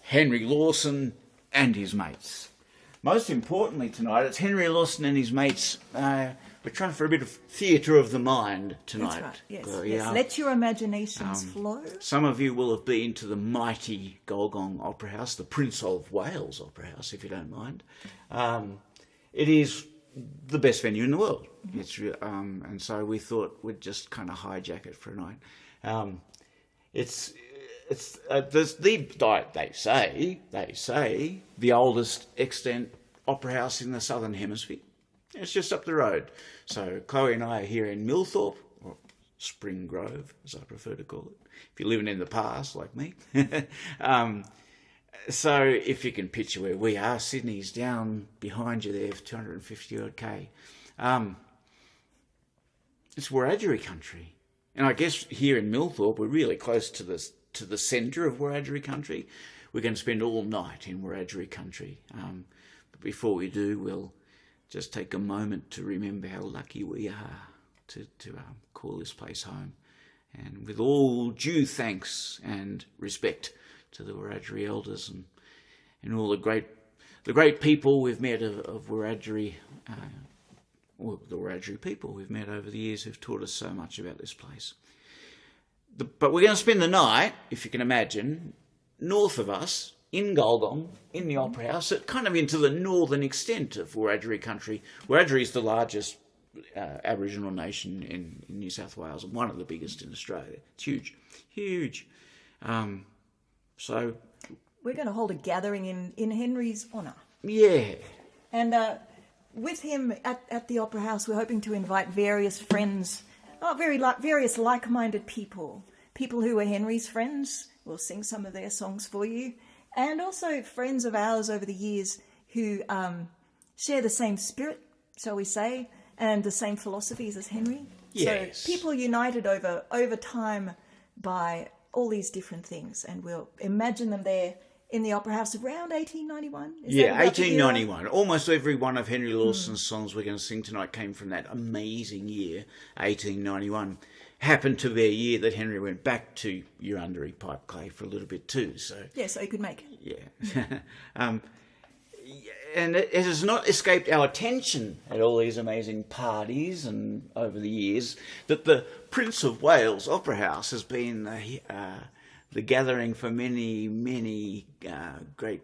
Henry Lawson and his mates. Most importantly tonight, it's Henry Lawson and his mates. We're trying for a bit of theatre of the mind tonight. That's right, yes. Yes. Let your imaginations flow. Some of you will have been to the mighty Gulgong Opera House, the Prince of Wales Opera House, if you don't mind. It is the best venue in the world. Mm-hmm. And so we thought we'd just kind of hijack it for a night. They say the oldest extant opera house in the Southern Hemisphere. It's just up the road. So Chloe and I are here in Millthorpe, or Spring Grove, as I prefer to call it, if you're living in the past like me. So if you can picture where we are, Sydney's down behind you there for 250 odd K. It's Wiradjuri country. And I guess here in Millthorpe, we're really close to the centre of Wiradjuri country. We're going to spend all night in Wiradjuri country. But before we do, we'll just take a moment to remember how lucky we are to call this place home. And with all due thanks and respect to the Wiradjuri elders and all the great people we've met of Wiradjuri, or the Wiradjuri people we've met over the years who've taught us so much about this place. But we're going to spend the night, if you can imagine, north of us, in Gulgong, in the Opera House, kind of into the northern extent of Wiradjuri country. Wiradjuri is the largest Aboriginal nation in New South Wales and one of the biggest in Australia. It's huge. So we're going to hold a gathering in Henry's honour. Yeah. And with him at the Opera House, we're hoping to invite various friends, various like-minded people who are Henry's friends. We'll sing some of their songs for you. And also friends of ours over the years who share the same spirit, shall we say, and the same philosophies as Henry. Yes. So people united over time by all these different things, and we'll imagine them there in the Opera House around 1891. Yeah, 1891. Almost every one of Henry Lawson's songs we're going to sing tonight came from that amazing year, 1891. Happened to be a year that Henry went back to Eurunderee pipe clay for a little bit too. So he could make it. Yeah. And it has not escaped our attention at all these amazing parties and over the years that the Prince of Wales Opera House has been the gathering for many great,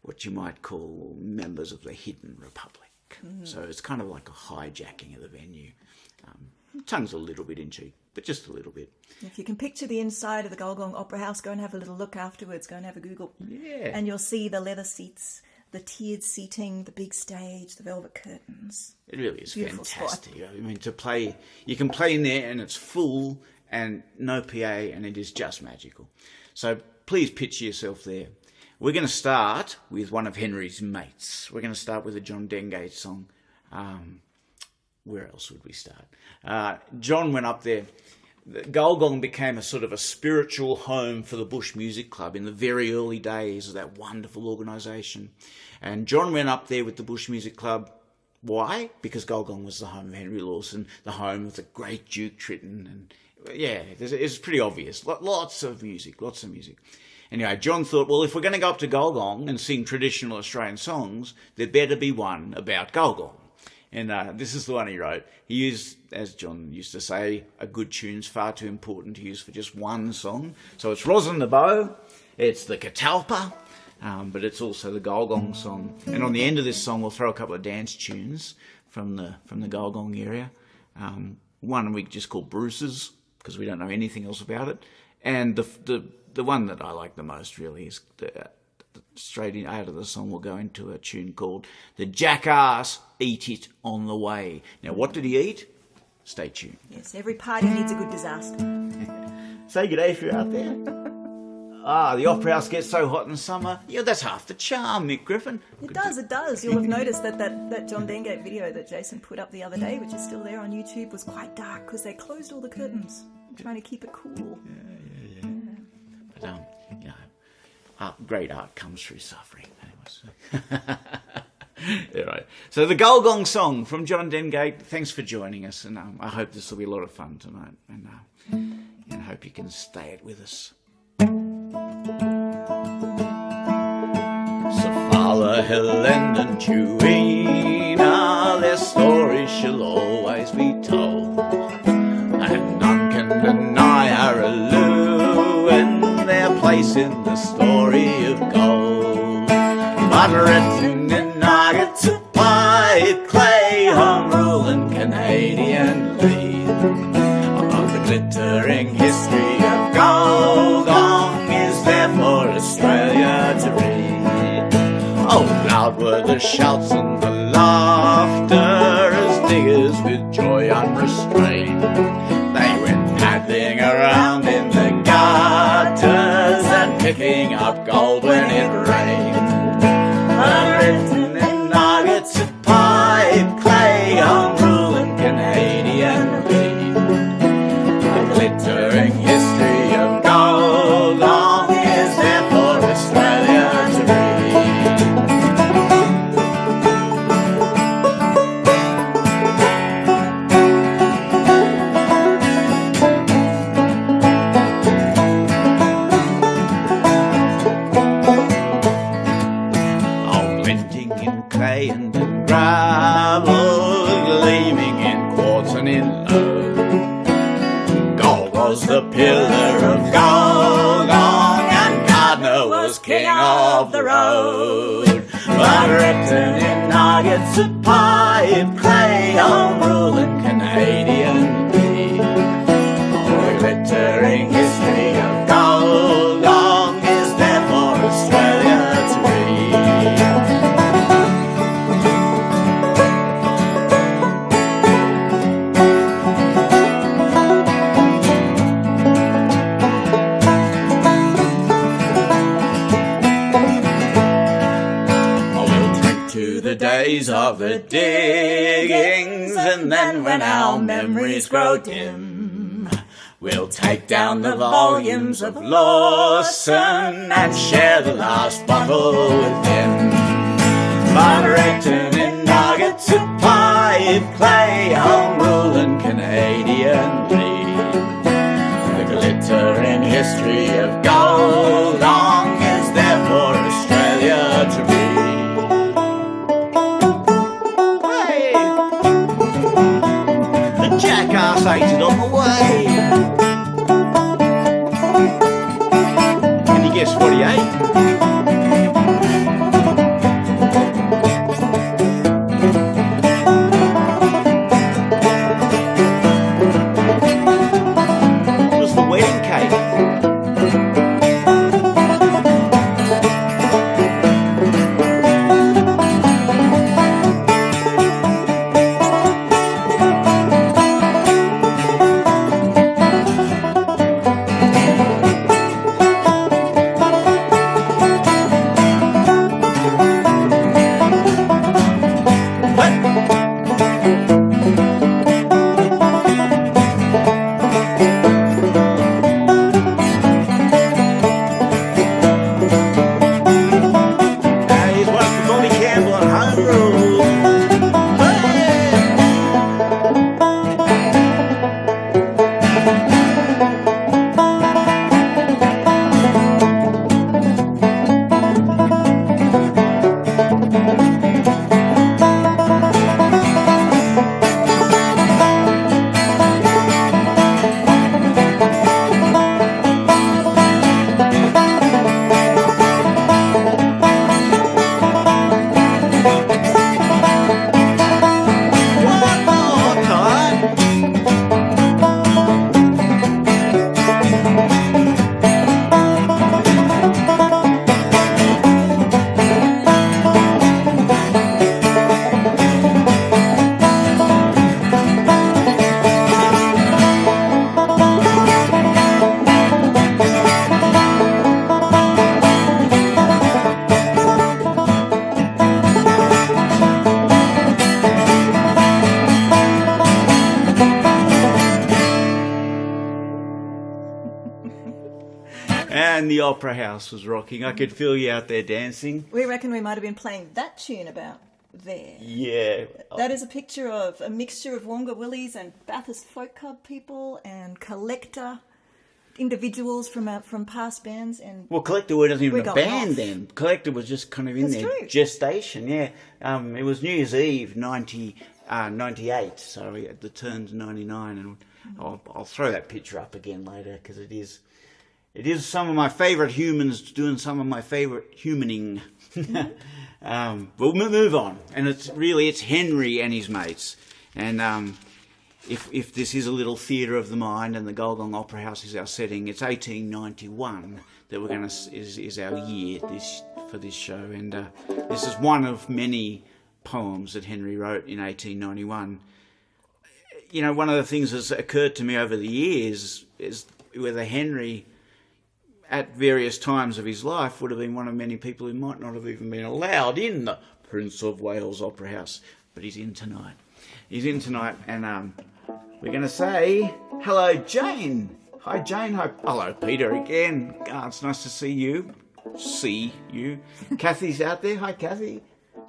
what you might call, members of the Hidden Republic. So it's kind of like a hijacking of the venue. Tongue's a little bit in cheek, but just a little bit. If you can picture the inside of the Gulgong Opera House, go and have a little look afterwards. Go and have a Google. Yeah. And you'll see the leather seats, the tiered seating, the big stage, the velvet curtains. It really is Beautiful fantastic. spot. I mean, you can play in there and it's full and no PA and it is just magical. So please picture yourself there. We're going to start with one of Henry's mates. We're going to start with a John Dengate song. Where else would we start? John went up there. Gulgong became a sort of a spiritual home for the Bush Music Club in the very early days of that wonderful organisation. And John went up there with the Bush Music Club. Why? Because Gulgong was the home of Henry Lawson, the home of the great Duke Tritton. And yeah, it's pretty obvious. Lots of music. Anyway, John thought, well, if we're going to go up to Gulgong and sing traditional Australian songs, there better be one about Gulgong. And this is the one he wrote. He used, as John used to say, a good tune's far too important to use for just one song. So it's Rosin the Bow, it's the Catalpa, but it's also the Gulgong song. And on the end of this song, we'll throw a couple of dance tunes from the Gulgong area. One we just call Bruce's, because we don't know anything else about it. And the one that I like the most, really, is straight out of the song we'll go into a tune called The Jackarse Eat It on the Way. Now, what did he eat? Stay tuned. Yes, every party needs a good disaster. Say good day if you're out there. The Opera House gets so hot in summer. Yeah, that's half the charm, Nick Griffin. It does. You'll have noticed that John Dengate video that Jason put up the other day, which is still there on YouTube, was quite dark because they closed all the curtains, trying to keep it cool. Yeah. But, great art comes through suffering. Anyway, Yeah, right. So the Gulgong song from John Dengate. Thanks for joining us, and I hope this will be a lot of fun tonight, and I hope you can stay it with us. Sofala, Helen and Chewina, their stories shall always be told, and none can deny Araloo and their place in the story of gold. But written in nuggets of pipe clay, home rule and Canadian lead, of the glittering history of Gulgong is there for Australia to read. Oh, loud were the shouts and the laughter as diggers with joy unrestrained, they went paddling around in the gutters and picking up gold when it rained. Written in nuggets of pipe clay, home rule and Canadian lead, the glittering history of Gulgong is there for Australia to read. And in gravel, gleaming in quartz and in load, gold was the pillar of Gulgong, and Gardner was king of the road. But written in nuggets of pipe clay, home rule and Canadian lead, the glittering history of Gulgong is there for Australia to read. The days of the diggings, and then when our memories grow dim, we'll take down the volumes of Lawson and share the last bottle with him. But written in nuggets of pipe clay, home rule and Canadian lead, the glittering history of Gulgong is there for Australia to read. Jackarse ain't it on the way? Can you guess what he ate? It was the wedding cake. And the Opera House was rocking. I could feel you out there dancing. We reckon we might have been playing that tune about there. Yeah. That is a picture of a mixture of Wonga Willies and Bathurst Folk Club people and collector individuals from past bands, and well, Collector wasn't even we a got band off. then. Collector was just kind of in That's their true. gestation. Yeah, it was New Year's Eve 98, so the turn to 99, and I'll throw that picture up again later because it is some of my favourite humans doing some of my favourite humaning. We'll move on, and it's Henry and his mates, and if this is a little theatre of the mind and the Gulgong Opera House is our setting, it's 1891 that we're going to is our year for this show, and this is one of many poems that Henry wrote in 1891. You know, one of the things that's occurred to me over the years is whether Henry, at various times of his life, would have been one of many people who might not have even been allowed in the Prince of Wales Opera House, but he's in tonight. And we're going to say hello, Jane. Hi, Jane. Hello, Peter again. It's nice to see you. Kathy's out there. Hi, Kathy.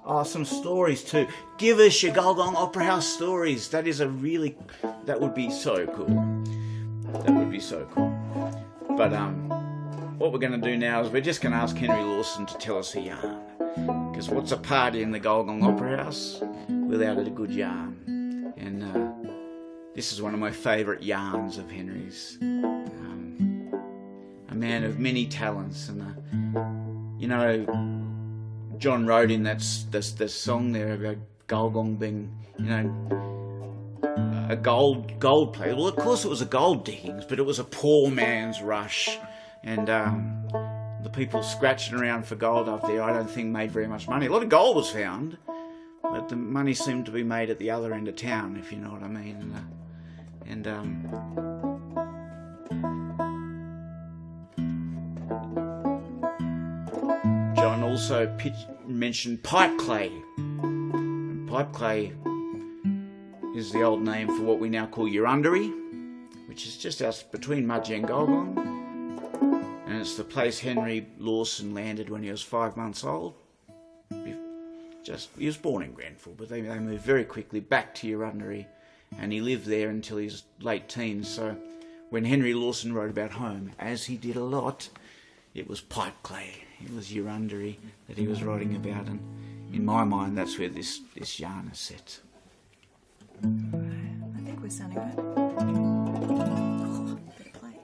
Oh, some stories too. Give us your Gulgong Opera House stories. That would be so cool. That would be so cool. But what we're going to do now is we're just going to ask Henry Lawson to tell us a yarn. Because what's a party in the Gulgong Opera House without a good yarn? And this is one of my favourite yarns of Henry's. A man of many talents, and John wrote in that song there about Gulgong being, a gold player. Well, of course it was a gold diggings, but it was a poor man's rush, and the people scratching around for gold up there, I don't think made very much money. A lot of gold was found, but the money seemed to be made at the other end of town, if you know what I mean. John also mentioned pipe clay. And pipe clay is the old name for what we now call Eurunderee, which is just between Mudgee and Gulgong. And it's the place Henry Lawson landed when he was 5 months old. He was born in Grenfell, but they moved very quickly back to Eurunderee, and he lived there until his late teens. So when Henry Lawson wrote about home, as he did a lot, it was pipe clay. It was Eurunderee that he was writing about, and in my mind, that's where this yarn is set. I think we're sounding right. Oh, bit of play.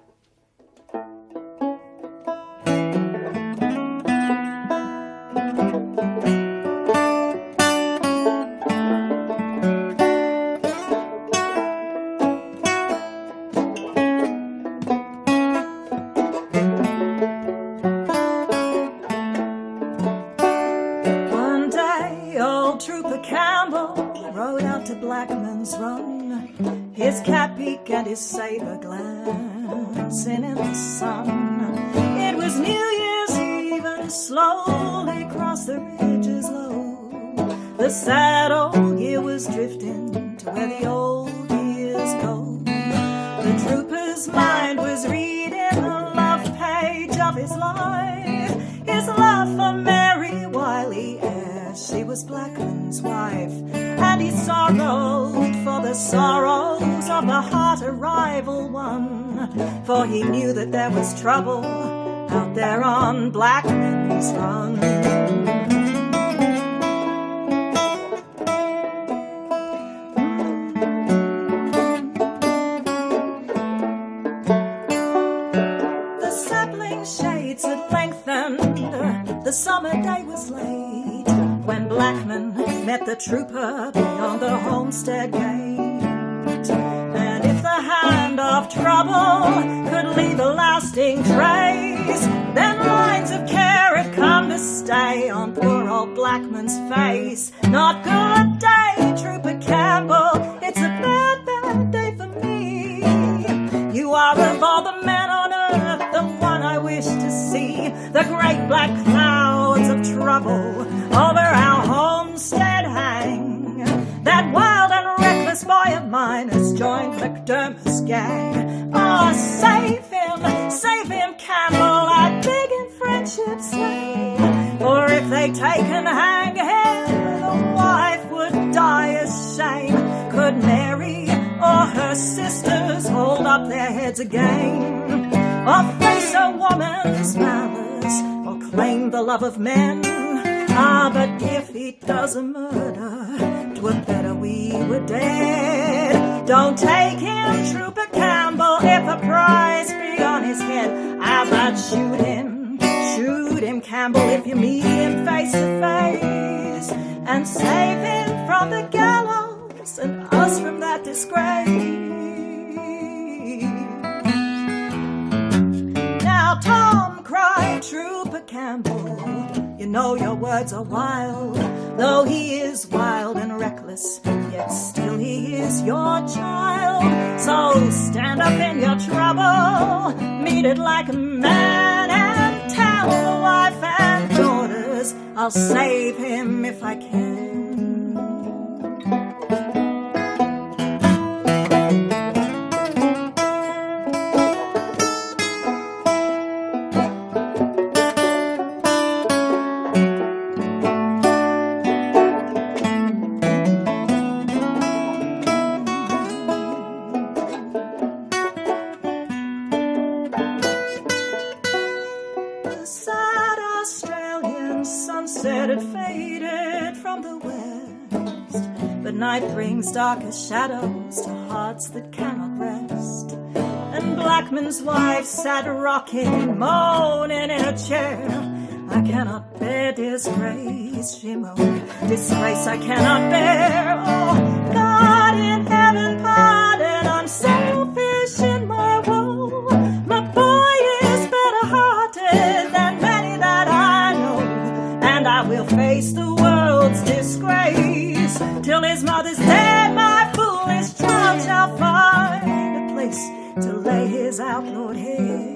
One day, old Trooper Campbell rode out to Blackman's Run, his cap peak and his sabre glancing in the sun. It was New Year's Eve, and slowly across the ridges low, the sad old year was drifting to where the old years go. The trooper's mind was reading the love page of his life, his love for Mary Wiley ere she was Blackman's wife, and he sorrowed for the sorrows of the heart a rival one, for he knew that there was trouble out there on Blackman's Run. The sapling shades had lengthened, the summer day was late, when Blackman met the trooper beyond the homestead gate. And if the hand of trouble could leave a lasting trace, then lines of care had come to stay on poor old Blackman's face. Not good day, Trooper Campbell, it's a bad, bad day for me. You are of all the men on earth the one I wish to see. The great black clouds of trouble over our homestead hang. That wild and reckless boy of mine has joined McDermott's gang. Oh, save him, Campbell, I beg in friendship's name. For if they take and hang him, the wife would die of shame. Could Mary or her sisters hold up their heads again? or face a woman's malice, or claim the love of men. Ah, but if he does a murder, 'twere better we were dead. Don't take him, Trooper Campbell, if the prize be on his head. How about shoot him, Campbell, if you meet him face to face, and save him from the gallows and us from that disgrace. Now, Tom, cried Trooper Campbell, you know your words are wild. Though he is wild and reckless, yet still he is your child. So stand up in your trouble, meet it like a man, and tell the wife and daughters I'll save him if I can. Night brings darkest shadows to hearts that cannot rest. And Blackman's wife sat rocking, moaning in a chair. I cannot bear disgrace, she moaned. Disgrace I cannot bear. Oh, God in heaven, pardon, I'm selfish in my woe. My boy is better-hearted than many that I know, and I will face the world's disgrace. Till his mother's dead, my foolish child shall find a place to lay his outlawed head.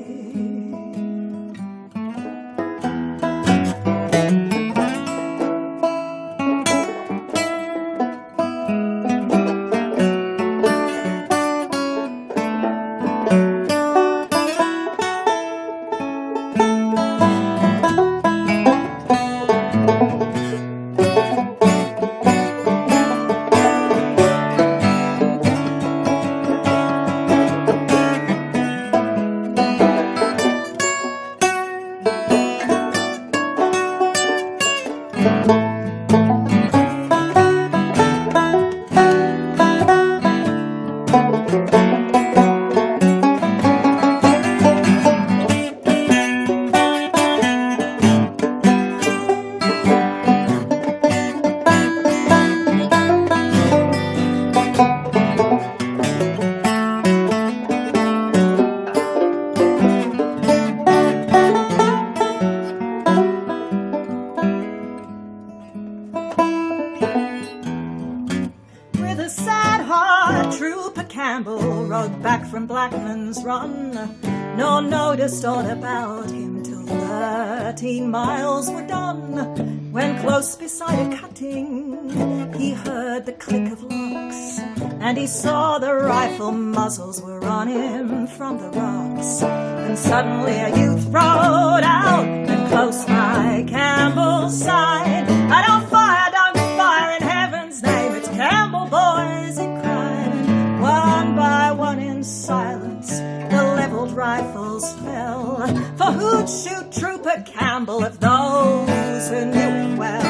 No notice all about him till 13 miles were done. When close beside a cutting, he heard the click of locks, and he saw the rifle muzzles were on him from the rocks. And suddenly a youth rode out, and close by Campbell's side. I don't fire in heaven's name, it's Campbell, boys, he cried. And one by one in silence, the leveled rifles fell. For who'd shoot Trooper Campbell if those who knew him well?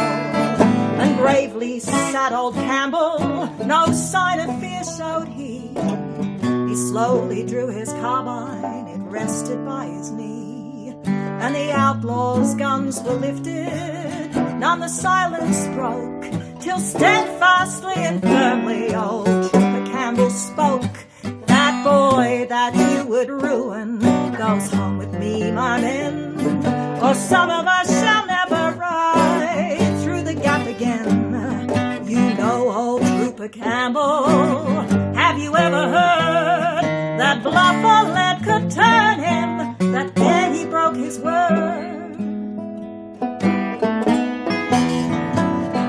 And bravely sat old Campbell, no sign of fear showed he. He slowly drew his carbine, it rested by his knee. And the outlaws' guns were lifted, none the silence broke, till steadfastly and firmly old Trooper Campbell spoke. That boy that you would ruin goes home with me, my men, or some of us shall never ride through the gap again. You know old Trooper Campbell, have you ever heard that bluff or lead could turn him, that ere he broke his word?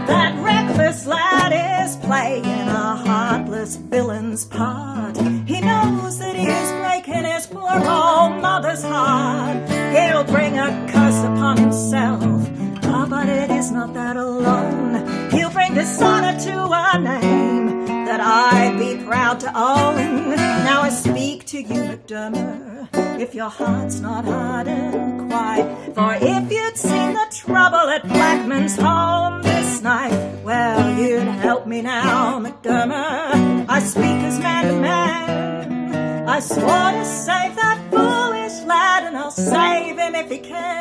That reckless lad is playing a heartless villain's part. He knows that he is breaking his poor old mother's heart. He'll bring a curse upon himself. Ah, but it is not that alone. He'll bring dishonor to a name that I'd be proud to own. Now I speak to you, McDermott, if your heart's not hardened quite. For if you'd seen the trouble at Blackman's home this night, well, you'd help me now, McDermott. I speak as man to man. I swore to save that foolish lad, and I'll save him if he can.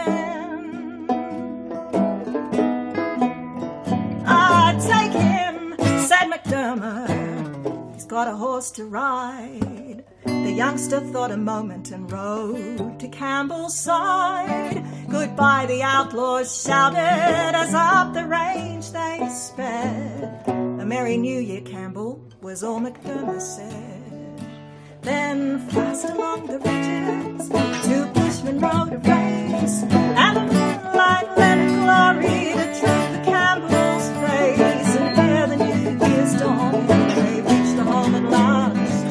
Take him, said McDermott. He's got a horse to ride. The youngster thought a moment and rode to Campbell's side. Goodbye, the outlaws shouted as up the range they sped. A merry new year, Campbell, was all McDermott said. Then fast along the ridges, two bushmen rode a race, and the moonlight lent glory to treat the Campbell's face. And ere the new year's dawn, they reached the home at last.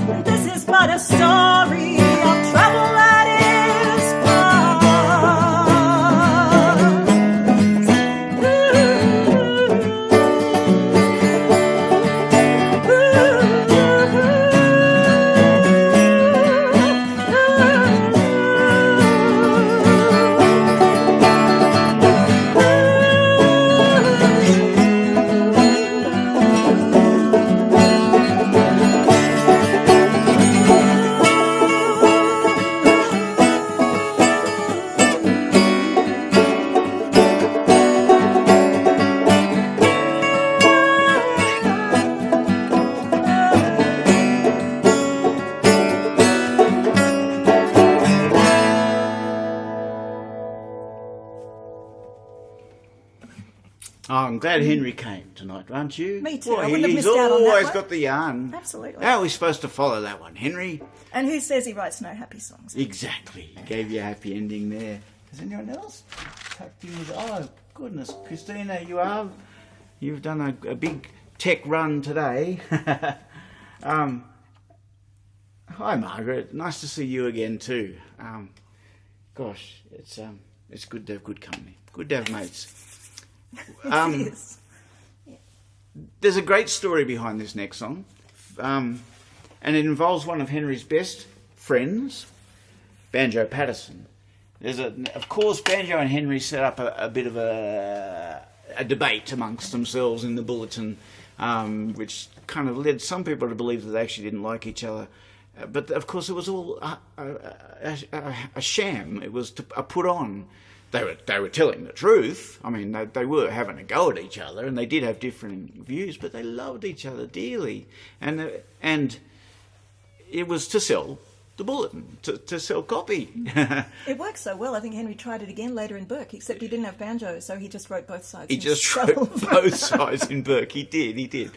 And this is but a story of trouble that is past. I'm glad Henry came tonight, aren't you? Me too. Boy, I wouldn't have he's missed out on that always one. got the yarn. Absolutely. How are we supposed to follow that one, Henry? And who says he writes no happy songs? Exactly. He gave you a happy ending there. Has anyone else tucked in with... Oh, goodness, Christina, you've done a big tech run today. Hi, Margaret. Nice to see you again too. Gosh, it's good to have good company. Good to have mates. It is. There's a great story behind this next song, and it involves one of Henry's best friends, Banjo Patterson. Of course, Banjo and Henry set up a bit of a debate amongst themselves in the bulletin, which kind of led some people to believe that they actually didn't like each other. But of course, it was all a sham. It was a put on. They were telling the truth. I mean, they were having a go at each other, and they did have different views, but they loved each other dearly. And it was to sell the bulletin, to sell copy. It worked so well. I think Henry tried it again later in Burke, except he didn't have Banjo, so he just wrote both sides. He just wrote both sides in Burke. He did.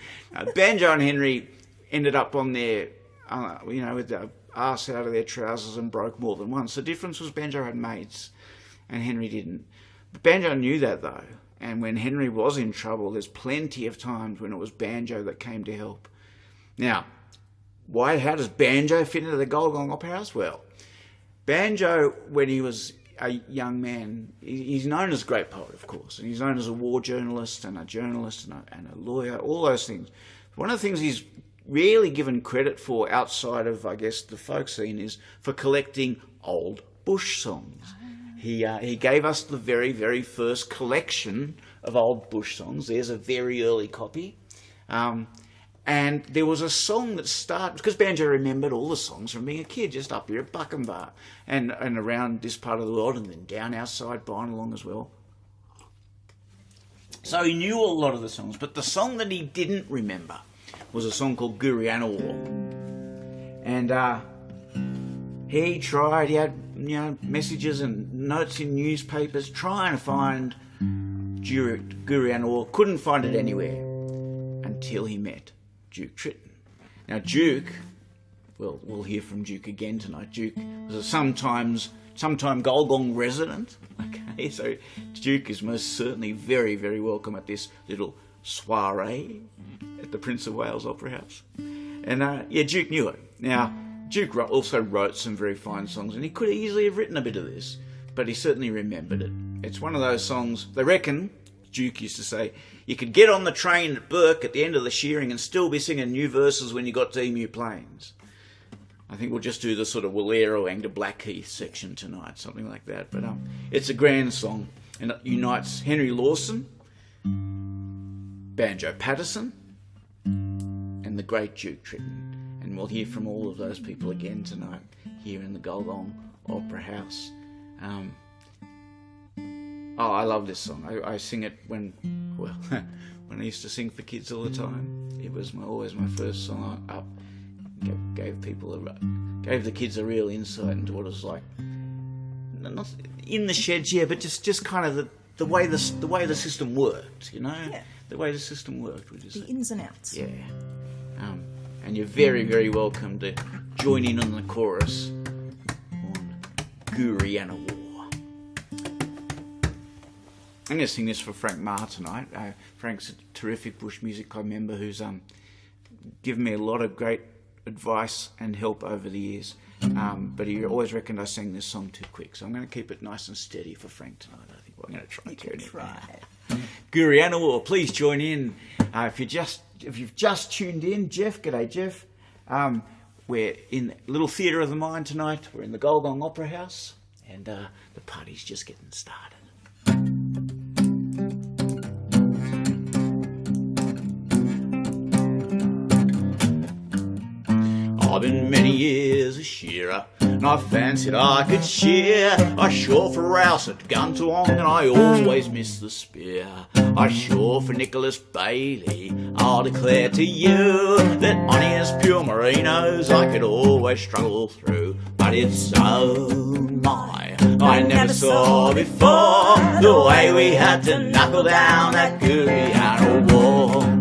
Banjo and Henry ended up on their, with their arse out of their trousers and broke more than once. The difference was Banjo had mates, and Henry didn't. But Banjo knew that, though. And when Henry was in trouble, there's plenty of times when it was Banjo that came to help. Now, how does Banjo fit into the Gulgong Opera House? Well, Banjo, when he was a young man, he's known as a great poet, of course, and he's known as a war journalist and a lawyer, all those things. One of the things he's rarely given credit for outside of, I guess, the folk scene is for collecting old bush songs. He gave us the very, very first collection of old bush songs. There's a very early copy. And there was a song that started, because Banjo remembered all the songs from being a kid, just up here at Buckenbar and around this part of the world, and then down outside Bynalong as well. So he knew a lot of the songs, but the song that he didn't remember was a song called Goorianawa. And he had messages and notes in newspapers trying to find Goorianawa, couldn't find it anywhere until he met Duke Tritton. Now Duke, we'll hear from Duke again tonight. Duke was a sometime Gulgong resident. Okay, so Duke is most certainly very, very welcome at this little soiree at the Prince of Wales Opera House. And Duke knew it. Now, Duke also wrote some very fine songs, and he could easily have written a bit of this, but he certainly remembered it. It's one of those songs, they reckon, Duke used to say, you could get on the train at Burke at the end of the Shearing and still be singing new verses when you got to Emu Plains. I think we'll just do the sort of Walero and the Blackheath section tonight, something like that. But it's a grand song, and it unites Henry Lawson, Banjo Patterson, and the great Duke Tritton. And we'll hear from all of those people again tonight here in the Gulgong Opera House. I love this song. I sing it when I used to sing for kids all the time. It was always my first song up. Gave the kids a real insight into what it was like. Not in the sheds, yeah, but just kind of the way the system worked, you know. Yeah. The way the system worked, would you say? The ins and outs. Yeah. And you're very, very welcome to join in on the chorus on Goorianawa. I'm going to sing this for Frank Marr tonight. Frank's a terrific bush music club member who's given me a lot of great advice and help over the years. But he always reckoned I sang this song too quick, so I'm going to keep it nice and steady for Frank tonight. I think I'm going to try. You can try. Goorianawa, please join in. If you've just tuned in, Jeff, g'day Jeff. We're in Little Theatre of the Mind tonight. We're in the Gulgong Opera House, and the party's just getting started. I've been many years a shearer, and I fancied I could shear. I shore for Rouse at Guntalong, and I always miss the spear. I shore for Nicholas Bailey. I'll declare to you that on his pure merinos I could always struggle through. But it's so my, I never saw before the way we had to knuckle down that Goorianawa.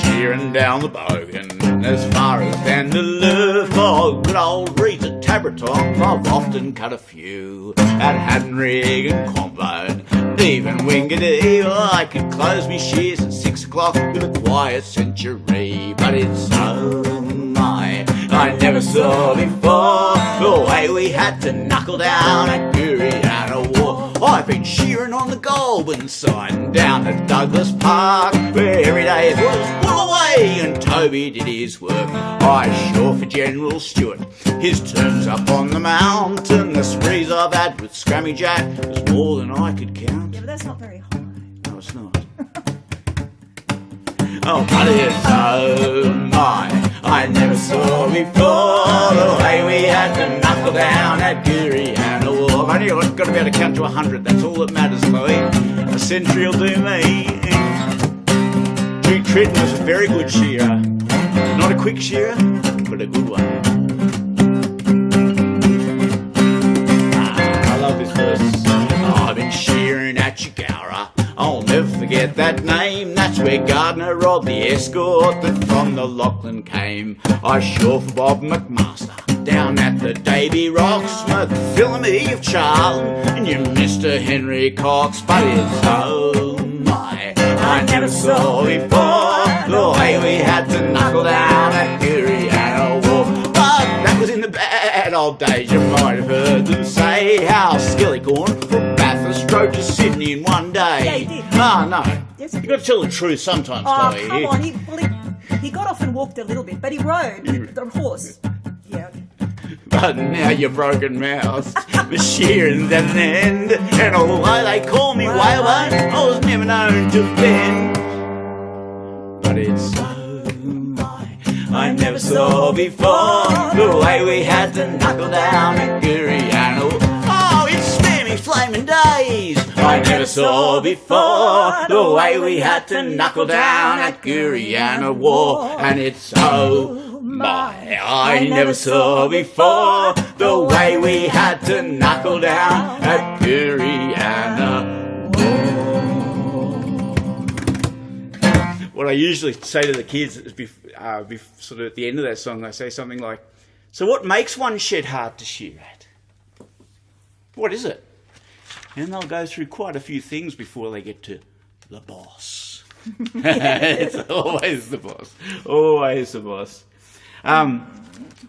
Shearing down the Bogan as far as Vanderloo for good old Reeds at Tabbertong. I've often cut a few at Hattonrigg and Quambone, even Wingadee. I could close me shears at 6 o'clock with a quiet century. But it's so my, I never saw before the way we had to knuckle down at Goorianawa. I've been shearing on the Goulburn side and down at Douglas Park, where every day it was pull away and Toby did his work. I shore for General Stewart, his terms up on the mountain. The sprees I've had with Scrammy Jack was more than I could count. Yeah, but that's not very high. No, it's not. Oh, but it's so my, I never saw before the way we had to knuckle down at Goorianawa. I've only got to be able to count to 100, that's all that matters, Chloe. A century will do me. Duke Tritton was a very good shearer. Not a quick shearer, but a good one. I love this verse. I've been shearing at Jackarse. I'll never forget that name. That's where Gardner Rod, the escort that from the Lachlan came. I shore for Bob McMaster down at the Davy Rocks, McPhillamy of Charlton, and you Mr. Henry Cox. But it's oh my, I never saw before the way we had to knuckle down at Goorianawa. But that was in the bad old days. You might have heard them say how Skillycorn from Bathurst drove to Sydney in one day. Yeah, he did. Oh, no. Yes, You've got to tell the truth sometimes, Oh, Chloe. come on. He got off and walked a little bit, but he rode the horse. Yeah. But now you're broken mouthed. The shearing's at an end, and although they call me whalebone, I was never known to bend. But it's so my, I never saw before the way we had to knuckle down at Goorianawa. Oh, it's spammy flaming days. I never saw before the way we had to knuckle down at Goorianawa. And it's so my, I never saw before the way we had to knuckle down at Goorianawa. What I usually say to the kids is sort of at the end of that song, I say something like, so what makes one shed hard to shear at? What is it? And they'll go through quite a few things before they get to the boss. It's always the boss. Always the boss.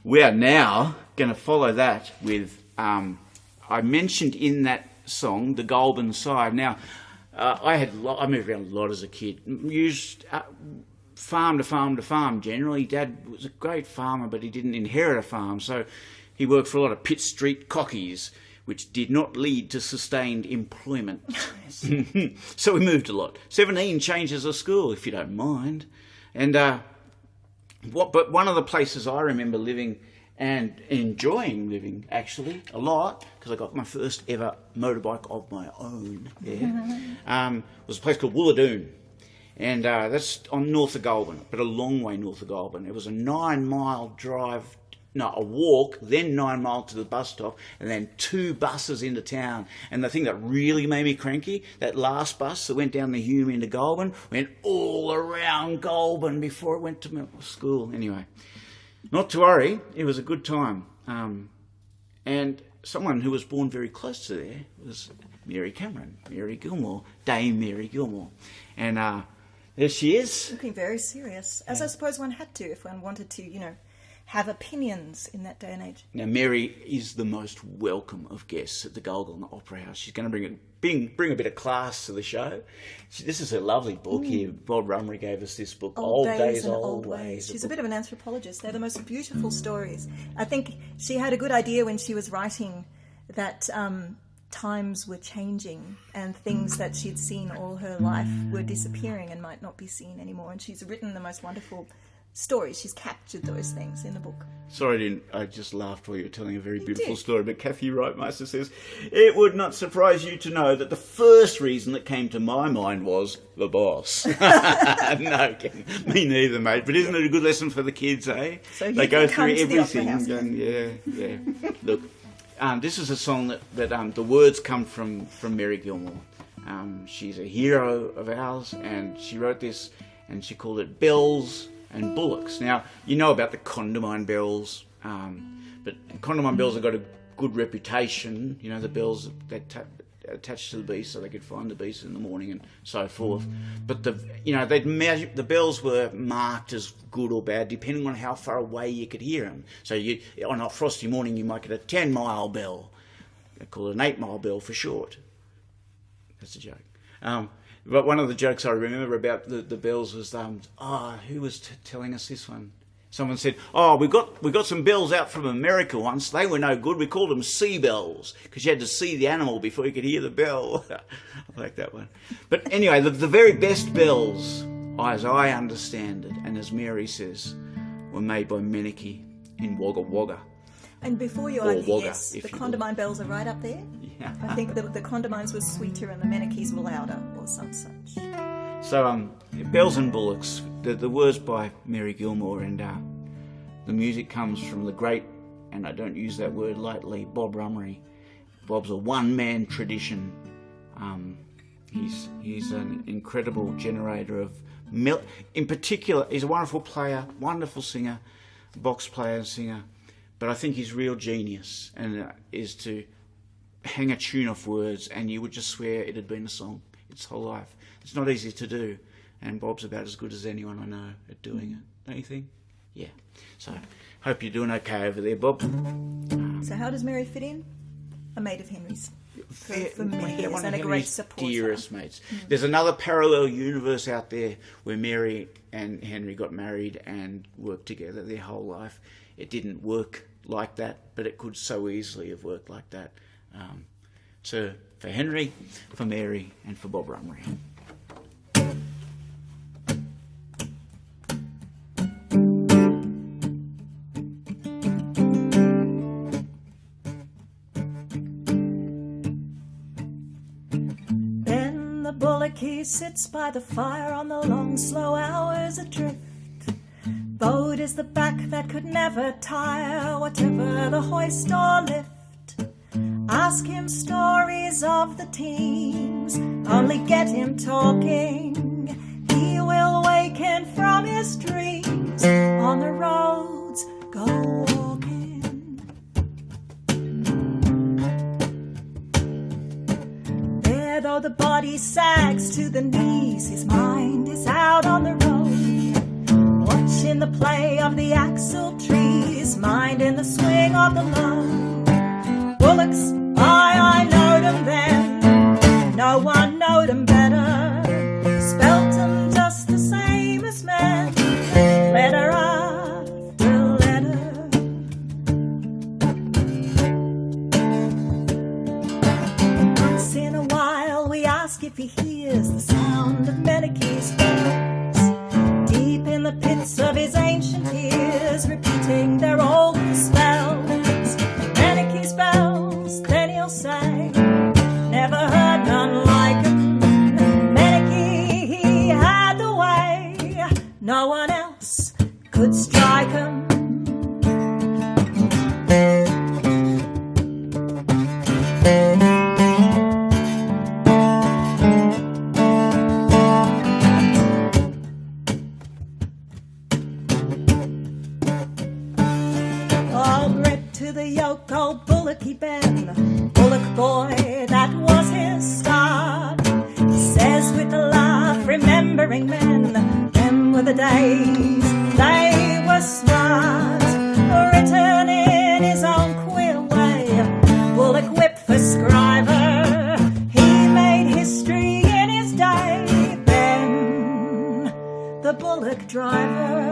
We are now going to follow that with, I mentioned in that song, the Goulburn side. Now, I moved around a lot as a kid. Used farm to farm to farm generally. Dad was a great farmer, but he didn't inherit a farm, so he worked for a lot of Pitt Street cockies, which did not lead to sustained employment. So we moved a lot. 17 changes of school, if you don't mind. And but one of the places I remember living and enjoying living, actually, a lot, because I got my first ever motorbike of my own there, was a place called Wooladoon. And that's on north of Goulburn, but a long way north of Goulburn. It was a 9-mile drive, a walk, then 9 miles to the bus stop, and then 2 buses into town. And the thing that really made me cranky, that last bus that went down the Hume into Goulburn, went all around Goulburn before it went to school. Anyway, not to worry, it was a good time. And someone who was born very close to there was Mary Gilmore, Dame Mary Gilmore. And there she is. Looking very serious, as I suppose one had to if one wanted to, have opinions in that day and age. Now, Mary is the most welcome of guests at the Gulgong Opera House. She's going to bring a bit of class to the show. This is her lovely book here. Bob Rummery gave us this book, Old Days, Old Ways. She's a bit of an anthropologist. They're the most beautiful stories. I think she had a good idea when she was writing that times were changing and things that she'd seen all her life were disappearing and might not be seen anymore. And she's written the most wonderful stories. She's captured those things in the book. Sorry, I just laughed while you were telling a very beautiful story, but Kathy Wrightmeister says, it would not surprise you to know that the first reason that came to my mind was the boss. No, me neither, mate. But isn't it a good lesson for the kids, eh? So they go through everything. Yeah. Look, this is a song that the words come from Mary Gilmore. She's a hero of ours, and she wrote this, and she called it Bells and Bullocks. Now, you know about the Condamine bells, but Condamine bells have got a good reputation. The bells that attached to the beast so they could find the beast in the morning and so forth. But the bells were marked as good or bad depending on how far away you could hear them. So on a frosty morning you might get a 10-mile bell. They call it an 8-mile bell for short. That's a joke. But one of the jokes I remember about the bells was, who was telling us this one? Someone said, we got some bells out from America once. They were no good. We called them sea bells because you had to see the animal before you could hear the bell. I like that one. But anyway, the very best bells, as I understand it, and as Mary says, were made by Meneke in Wagga Wagga. And before you argue, yes, the Condamine bells are right up there. Yeah. I think the Condamines were sweeter and the Menekes were louder, or some such. So, Bells and Bullocks, the words by Mary Gilmore, and the music comes from the great, and I don't use that word lightly, Bob Rummery. Bob's a one-man tradition. He's an incredible generator of... In particular, he's a wonderful player, wonderful singer, box player and singer. But I think his real genius is to hang a tune off words and you would just swear it had been a song its whole life. It's not easy to do, and Bob's about as good as anyone I know at doing it. Don't you think? Yeah. So, hope you're doing okay over there, Bob. So how does Mary fit in? A mate of Henry's. For many years, and a great supporter. Dearest mates. There's another parallel universe out there where Mary and Henry got married and worked together their whole life. It didn't work like that, but it could so easily have worked like that. So for Henry, for Mary, and for Bob Rummery. Then the bullock he sits by the fire on the long slow hours adrift. Boat is the back that could never tire, whatever the hoist or lift. Ask him stories of the teams, only get him talking. He will waken from his dreams, on the roads go walking. There though the body sags to the knees, his mind is out on the road, watching the play of the axle trees, mind in the swing of the load. Bullocks, I knowed 'em then, no one knowed 'em better. if he hears the sound of Menike's bells, deep in the pits of his ancient ears, repeating their old spells. Menike's bells, then he'll say, never heard none like 'em. Menike, he had the way, no one else could strike 'em. Old Bullocky Ben, Bullock boy, that was his start. He says with a laugh, remembering men, them were the days they were smart. Written in his own queer way, Bullock whip for scriber, he made history in his day. Ben, the Bullock driver.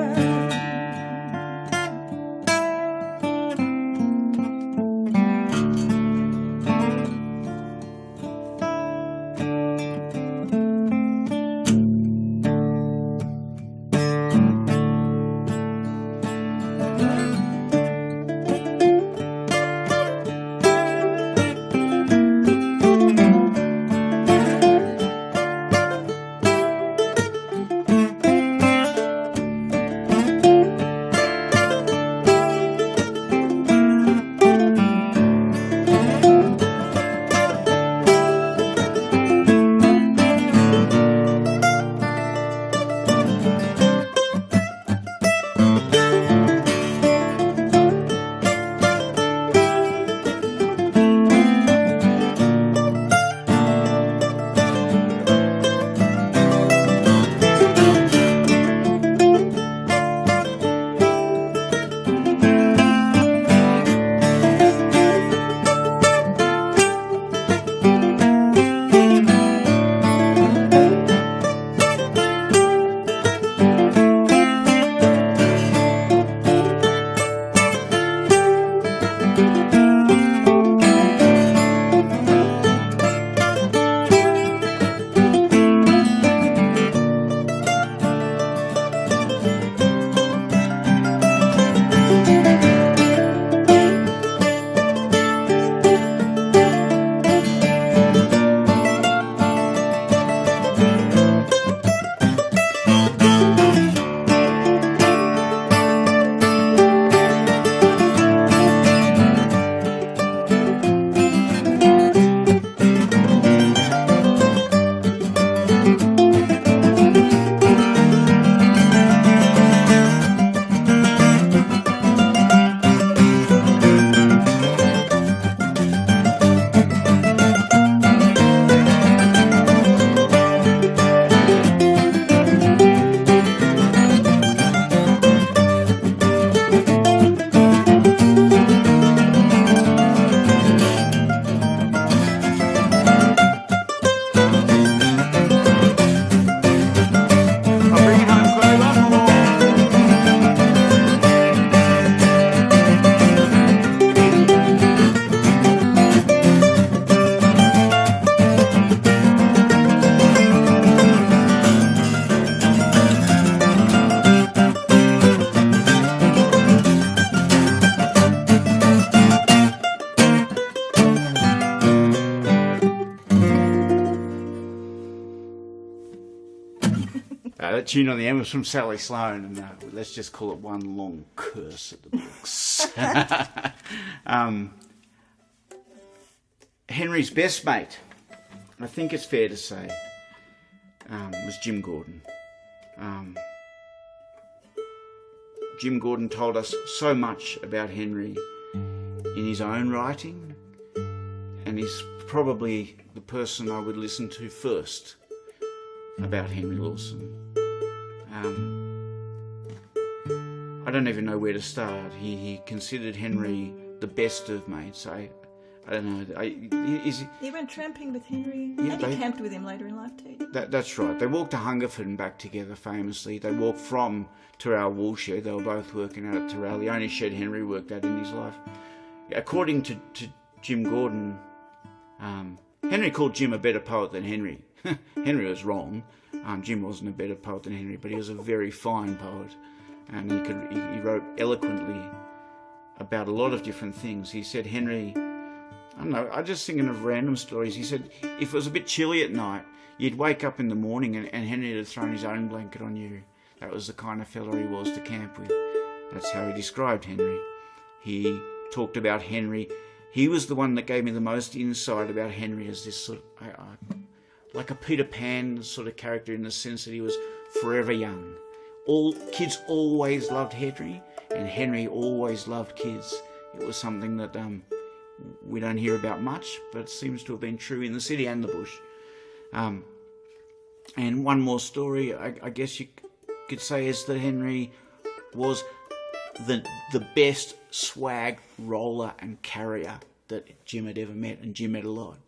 That tune on the end was from Sally Sloan, and let's just call it one long curse at the Bullocks. Henry's best mate, I think it's fair to say, was Jim Gordon. Jim Gordon told us so much about Henry in his own writing, and he's probably the person I would listen to first about Henry Lawson. I don't even know where to start. He considered Henry the best of mates. I don't know. He went tramping with Henry, yeah, and he camped with him later in life too. That's right. They walked to Hungerford and back together famously. They walked from Terrell Woolshed. They were both working out at Terrell, the only shed Henry worked at in his life. According to Jim Gordon, Henry called Jim a better poet than Henry. Henry was wrong. Jim wasn't a better poet than Henry, but he was a very fine poet, and he wrote eloquently about a lot of different things. He said Henry, I don't know, I'm just thinking of random stories. He said if it was a bit chilly at night, you'd wake up in the morning and Henry had thrown his own blanket on you. That was the kind of fella he was to camp with. That's how he described Henry. He talked about Henry. He was the one that gave me the most insight about Henry as this sort of, like a Peter Pan sort of character, in the sense that he was forever young. All kids always loved Henry, and Henry always loved kids. It was something that we don't hear about much, but seems to have been true in the city and the bush. And one more story, I guess you could say, is that Henry was the best swag roller and carrier that Jim had ever met, and Jim met a lot.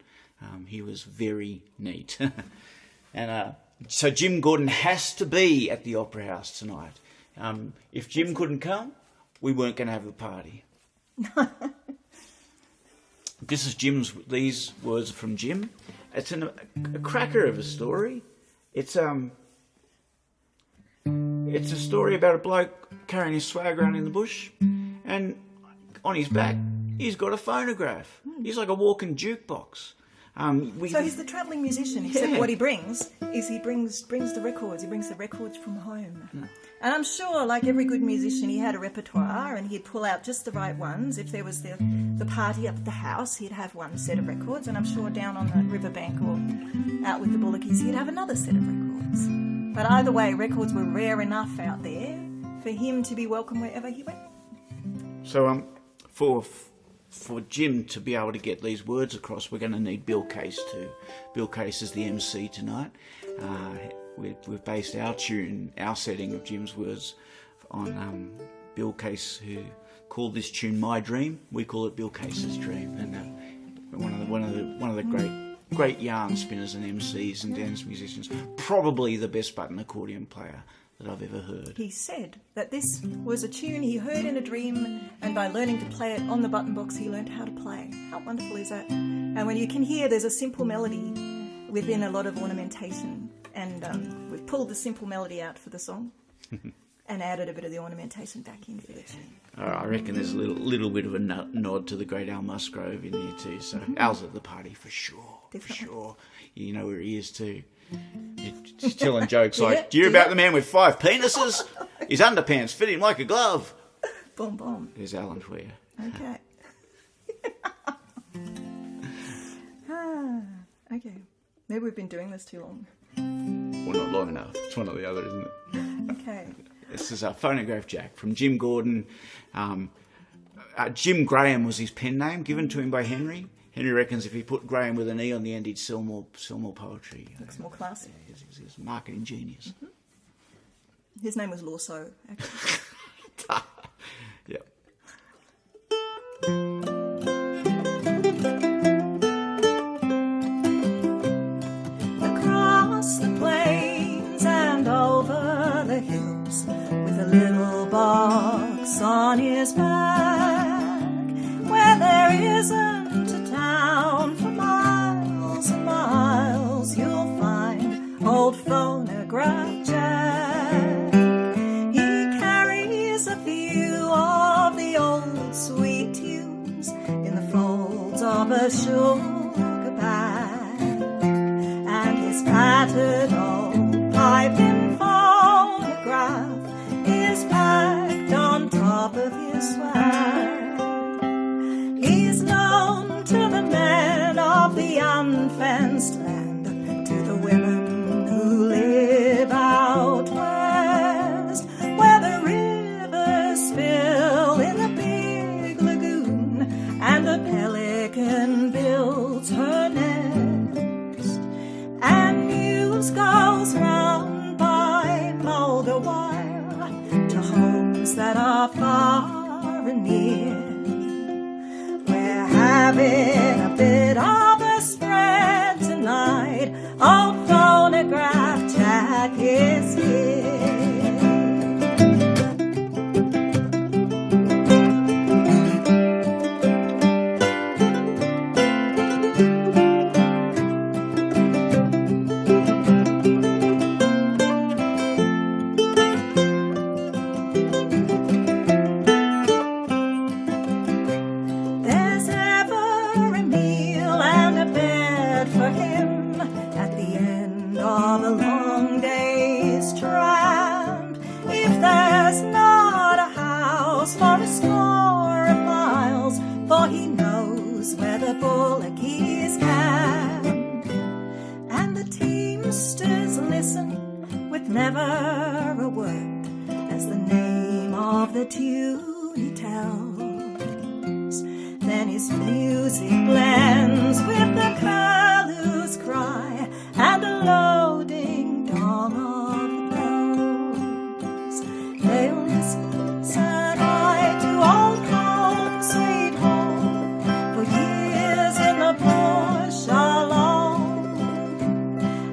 He was very neat. And so Jim Gordon has to be at the Opera House tonight. If Jim couldn't come, we weren't going to have a party. This is these words are from Jim. It's a cracker of a story. It's a story about a bloke carrying his swag around in the bush, and on his back he's got a phonograph. He's like a walking jukebox. So he's the travelling musician, except what he brings is he brings the records. He brings the records from home. No. And I'm sure, like every good musician, he had a repertoire, and he'd pull out just the right ones. If there was the party up at the house, he'd have one set of records, and I'm sure down on the riverbank or out with the Bullocks, he'd have another set of records. But either way, records were rare enough out there for him to be welcome wherever he went. So for Jim to be able to get these words across, we're going to need Bill Case too. Bill Case is the MC tonight. We've based our setting of Jim's words on Bill Case, who called this tune "My Dream." We call it Bill Case's Dream, and one of the great yarn spinners and MCs and dance musicians, probably the best button accordion player that I've ever heard. He said that this was a tune he heard in a dream, and by learning to play it on the button box, he learned how to play. How wonderful is that? And when you can hear, there's a simple melody within a lot of ornamentation, and we've pulled the simple melody out for the song and added a bit of the ornamentation back in for the tune. I reckon there's a little bit of a nod to the great Al Musgrove in there too. So Al's at the party for sure. Definitely. For sure. You know where he is too. He's telling jokes like, do you hear about the man with 5 penises? His underpants fit him like a glove. Boom, boom. There's Alan for you. Okay. Okay. Maybe we've been doing this too long. Well, not long enough. It's one or the other, isn't it? Okay. This is our Phonograph Jack from Jim Gordon. Jim Graham was his pen name, given to him by Henry. Henry reckons if he put Graham with an E on the end, he'd sell more poetry. Looks more classy. Yeah, he's a marketing genius. Mm-hmm. His name was Lawson, actually. Yep. Across the plains and over the hills, with a little box on his back, where there isn't a town for miles and miles, you'll find old Phonograph Jack. He carries a few of the old sweet tunes in the folds of a sugar bag, and his battered old pipe in phonograph is packed on top of his swag. He's known to the men of the unfenced land, to the women who live out west, where the rivers spill in the big lagoon and the pelican builds her nest, and news goes round by Mulga wire to homes that are far and near. We're having a bit of a spread tonight. Old Phonograph Jack is here. for he knows where the Bullocks camp. And the teamsters listen with never a word as the name of the tune he tells. Then his music blends with the curlew's cry and the loading dong of the bells. They'll listen I to old home, sweet home, for years in the bush alone.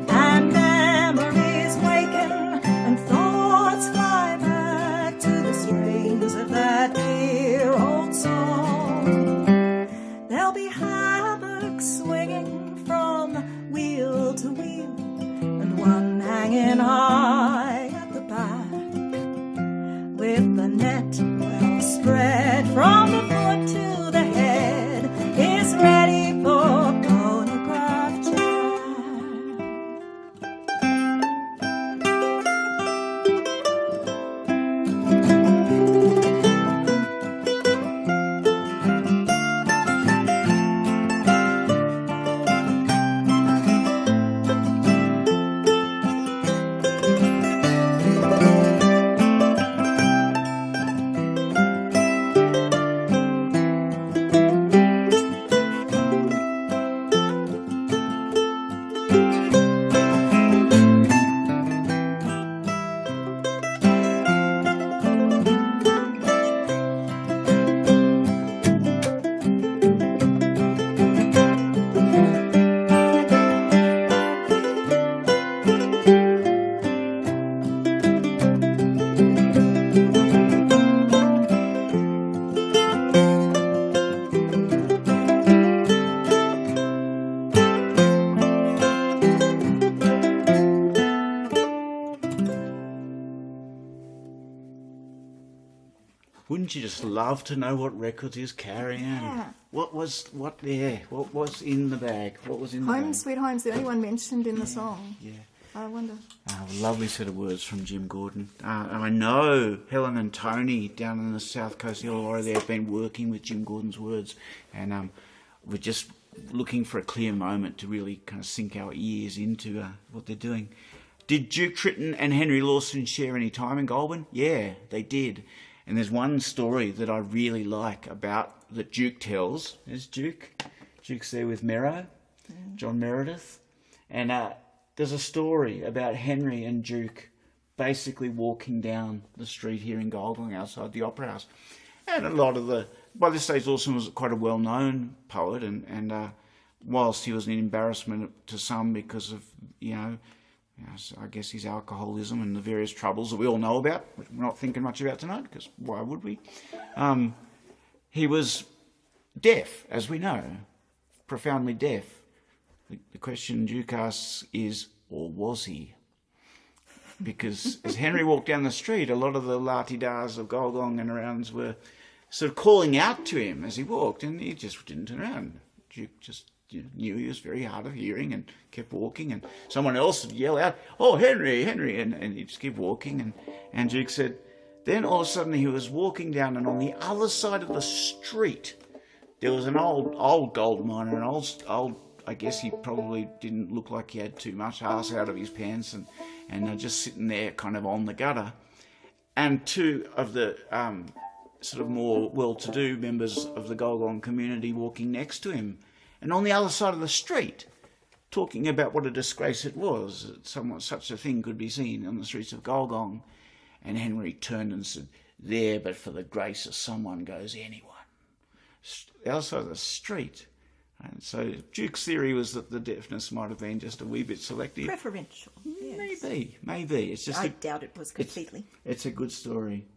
And memories waken and thoughts fly back to the strains of that dear old song. There'll be havoc swinging from wheel to wheel, and one hanging high at the back, with the net well spread from the foot to the head, is ready for phonograph chat. Wouldn't you just love to know what records he was carrying? Yeah. What was in the bag? What was in the Home bag? Sweet Home's the only one mentioned in the song. Yeah. I wonder. A lovely set of words from Jim Gordon. And I know Helen and Tony down in the south coast of Illawarra there have been working with Jim Gordon's words, and we're just looking for a clear moment to really kind of sink our ears into what they're doing. Did Duke Tritton and Henry Lawson share any time in Goulburn? Yeah, they did. And there's one story that I really like about that Duke tells. There's Duke. Duke's there with Merrow, John Meredith. And there's a story about Henry and Duke basically walking down the street here in Gulgong outside the Opera House. And a lot of by this stage Lawson was quite a well-known poet, and whilst he was an embarrassment to some because of, I guess his alcoholism and the various troubles that we all know about, which we're not thinking much about tonight, because why would we? He was deaf, as we know, profoundly deaf. The question Duke asks is, or was he? Because as Henry walked down the street, a lot of the la-ti-das of Gulgong and arounds were sort of calling out to him as he walked, and he just didn't turn around. Duke just knew he was very hard of hearing and kept walking, and someone else would yell out, "Oh, Henry, Henry," and he'd just keep walking, and Duke said, then all of a sudden he was walking down, and on the other side of the street there was an old gold miner, an old I guess he probably didn't look like he had too much arse out of his pants, and just sitting there kind of on the gutter, and two of the sort of more well-to-do members of the Gulgong community walking next to him. And on the other side of the street, talking about what a disgrace it was that such a thing could be seen on the streets of Gulgong. And Henry turned and said, "There, but for the grace of someone goes anyone." The other side of the street. And so Duke's theory was that the deafness might have been just a wee bit selective. Preferential. Yes. Maybe. It's just I doubt it was completely. It's a good story.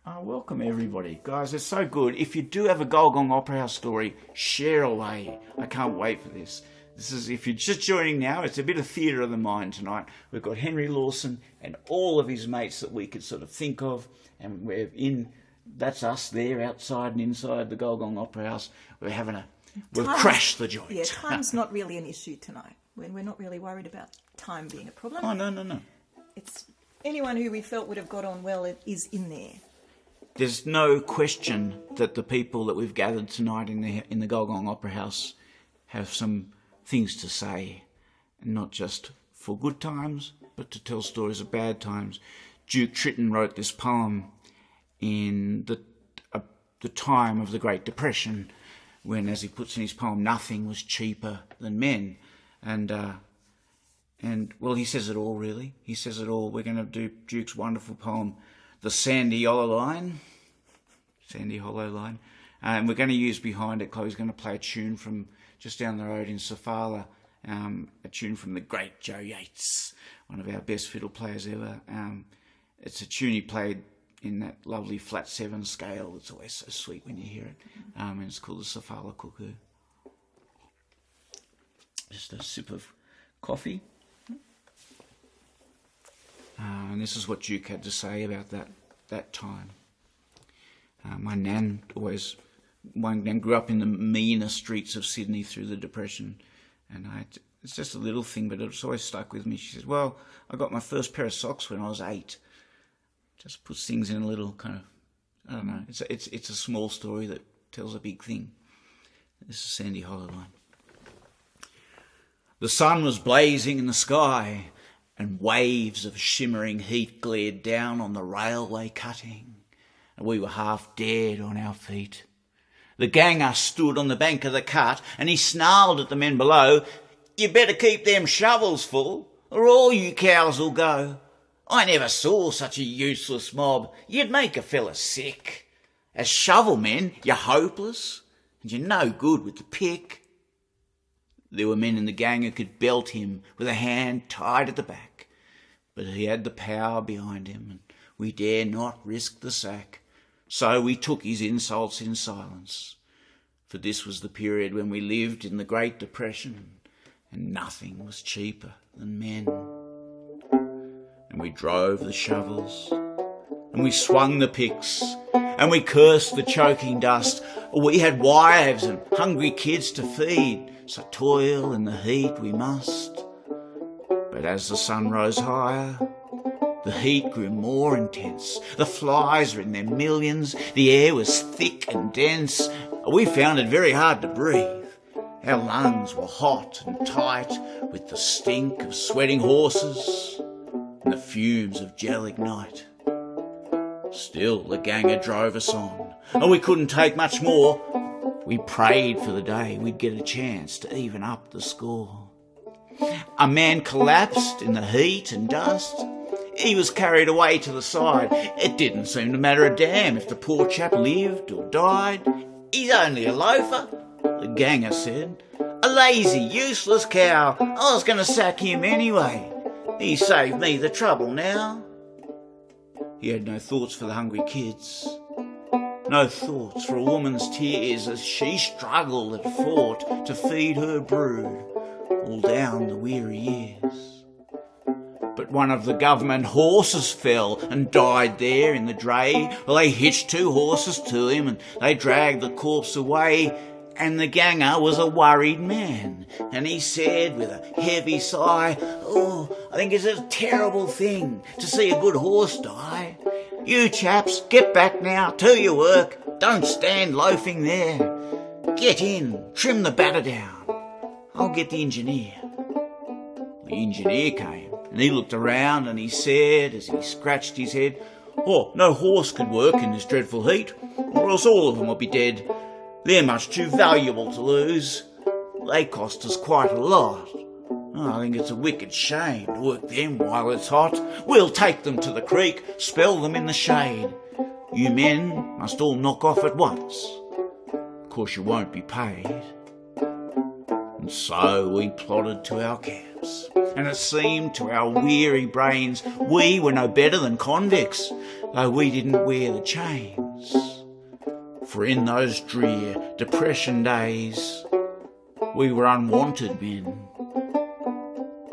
Welcome everybody. Guys, it's so good. If you do have a Gulgong Opera House story, share away. I can't wait for this. This is, if you're just joining now, it's a bit of theatre of the mind tonight. We've got Henry Lawson and all of his mates that we could sort of think of, and that's us there outside and inside the Gulgong Opera House. We've crashed the joint. Yeah, time's not really an issue tonight. We're not really worried about time being a problem. Oh, no. It's anyone who we felt would have got on well is in there. there's no question that the people that we've gathered tonight in the Gulgong Opera House have some things to say, and not just for good times, but to tell stories of bad times. Duke Tritton wrote this poem in the time of the Great Depression, when, as he puts in his poem, nothing was cheaper than men. And well, he says it all, really. He says it all. We're going to do Duke's wonderful poem, The Sandy Hollow Line. And we're going to use behind it, Chloe's going to play a tune from just down the road in Sofala, a tune from the great Joe Yates, one of our best fiddle players ever. It's a tune he played in that lovely flat 7 scale. It's always so sweet when you hear it. And it's called the Sofala Cuckoo. Just a sip of coffee. And this is what Duke had to say about that time. My nan grew up in the meaner streets of Sydney through the Depression, and it's just a little thing, but it's always stuck with me. She says, well, I got my first pair of socks when I was 8. Just puts things in a little kind of, I don't know, it's a small story that tells a big thing. This is Sandy Hollow Line. The sun was blazing in the sky, and waves of shimmering heat glared down on the railway cutting, and we were half dead on our feet. The ganger stood on the bank of the cut, and he snarled at the men below, "You better keep them shovels full, or all you cows will go. I never saw such a useless mob. You'd make a fella sick. As shovel men, you're hopeless, and you're no good with the pick." There were men in the gang who could belt him with a hand tied at the back, but he had the power behind him, and we dare not risk the sack. So we took his insults in silence, for this was the period when we lived in the Great Depression, and nothing was cheaper than men. And we drove the shovels, and we swung the picks, and we cursed the choking dust. We had wives and hungry kids to feed, so toil in the heat we must. But as the sun rose higher, the heat grew more intense. The flies were in their millions, the air was thick and dense. We found it very hard to breathe. Our lungs were hot and tight with the stink of sweating horses and the fumes of gel-ignite. Still the ganger drove us on, and we couldn't take much more. We prayed for the day we'd get a chance to even up the score. A man collapsed in the heat and dust. He was carried away to the side. It didn't seem to matter a damn if the poor chap lived or died. "He's only a loafer," the ganger said. "A lazy, useless cow. I was going to sack him anyway. He saved me the trouble now." He had no thoughts for the hungry kids. No thoughts for a woman's tears as she struggled and fought to feed her brood all down the weary years. But one of the government horses fell and died there in the dray. Well, they hitched 2 horses to him and they dragged the corpse away. And the ganger was a worried man, and he said with a heavy sigh, "Oh, I think it's a terrible thing to see a good horse die. You chaps, get back now to your work. Don't stand loafing there. Get in, trim the batter down. I'll get the engineer." The engineer came, and he looked around and he said, as he scratched his head, "Oh, no horse could work in this dreadful heat, or else all of them would be dead. They're much too valuable to lose. They cost us quite a lot. I think it's a wicked shame to work them while it's hot. We'll take them to the creek, spell them in the shade. You men must all knock off at once. Of course you won't be paid." And so we plodded to our camps, and it seemed to our weary brains we were no better than convicts, though we didn't wear the chains. For in those drear Depression days, we were unwanted men.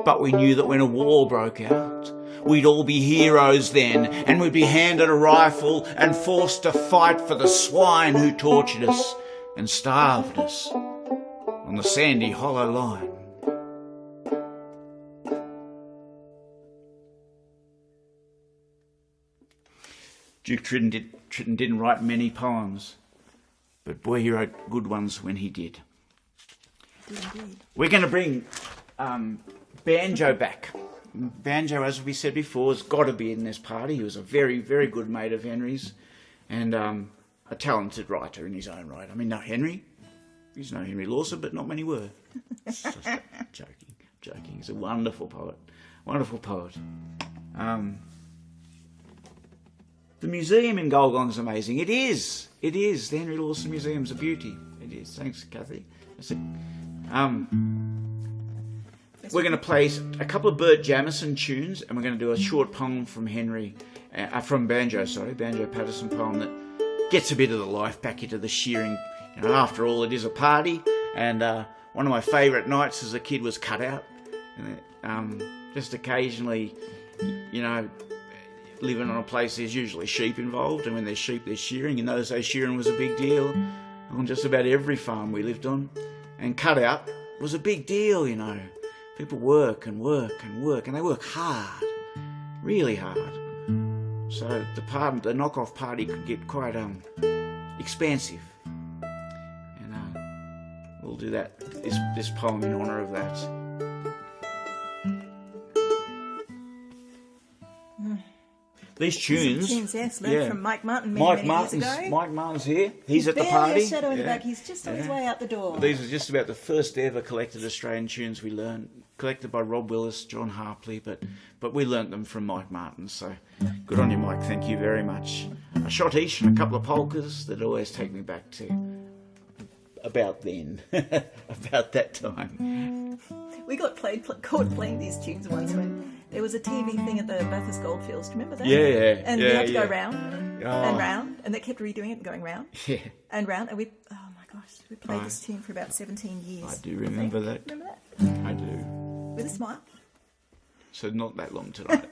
But we knew that when a war broke out, we'd all be heroes then, and we'd be handed a rifle and forced to fight for the swine who tortured us and starved us on the Sandy Hollow Line. Duke Tritton didn't write many poems, but boy, he wrote good ones when he did. Indeed. We're going to bring Banjo back. Banjo, as we said before, has got to be in this party. He was a very, very good mate of Henry's, and a talented writer in his own right. I mean, no Henry. He's no Henry Lawson, but not many were. Just joking. He's a wonderful poet. Wonderful poet. The museum in Gulgong is amazing. It is. The Henry Lawson Museum's a beauty. It is. Thanks, Kathy. We're going to play a couple of Bert Jamieson tunes, and we're going to do a short poem from Banjo Patterson poem that gets a bit of the life back into the shearing. You know, after all, it is a party, and one of my favourite nights as a kid was cut out. And, just occasionally, you know, living on a place, there's usually sheep involved, and when there's sheep, there's shearing. In those days, shearing was a big deal on just about every farm we lived on, and cut out was a big deal, you know. People work, and they work hard, really hard. So the knockoff party could get quite expansive, and we'll do that. This poem in honour of that. These tunes, yes, learned from Mike Martin many years ago. Mike Martin's here. He's at the party. A shadow in the back. He's just on his way out the door. These are just about the first ever collected Australian tunes we learned, collected by Rob Willis, John Harpley, but we learnt them from Mike Martin. So good on you, Mike. Thank you very much. A shot each and a couple of polkas that always take me back to about then, about that time. We got caught playing these tunes once when there was a TV thing at the Bathurst Goldfields. Do you remember that? Yeah. And we had to go round and round, and they kept redoing it and going round and round. And we played this tune for about 17 years. I do remember that. Remember that? I do. With a smile. So not that long tonight.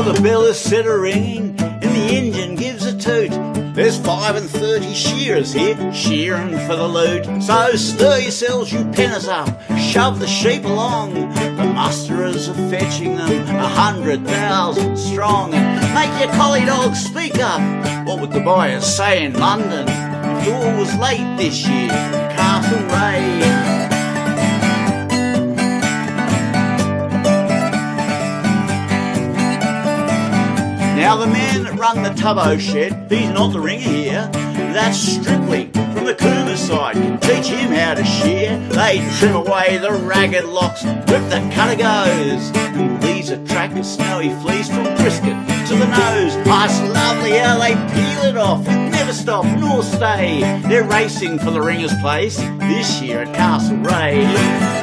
The bell is set a-ringing and the engine gives a toot. There's 35 shearers here, shearing for the loot. So stir yourselves, you penners up, shove the sheep along. The musterers are fetching them 100,000 strong. And make your collie dogs speak up. What would the buyers say in London if the all was late this year from Castlereagh? Now the man that rung the tubbo shed, he's not the ringer here. That's Strictly from from the Coomer side can teach him how to shear. They trim away the ragged locks with the cutter goes. And these attract a snowy fleece from brisket to the nose. Oh, it's lovely how they peel it off and never stop nor stay. They're racing for the ringer's place this year at Castlereagh.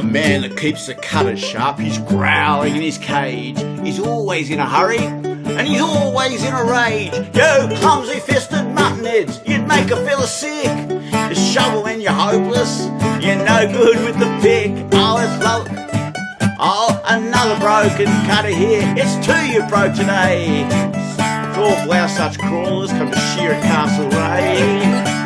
Man that keeps the cutter sharp, he's growling in his cage. He's always in a hurry, and he's always in a rage. You clumsy-fisted muttonheads, you'd make a fella sick. You shovel when you're hopeless, you're no good with the pick. Oh, it's love. Oh, another broken cutter here. It's two you broke today. It's awful how such crawlers come to shear at Castlereagh.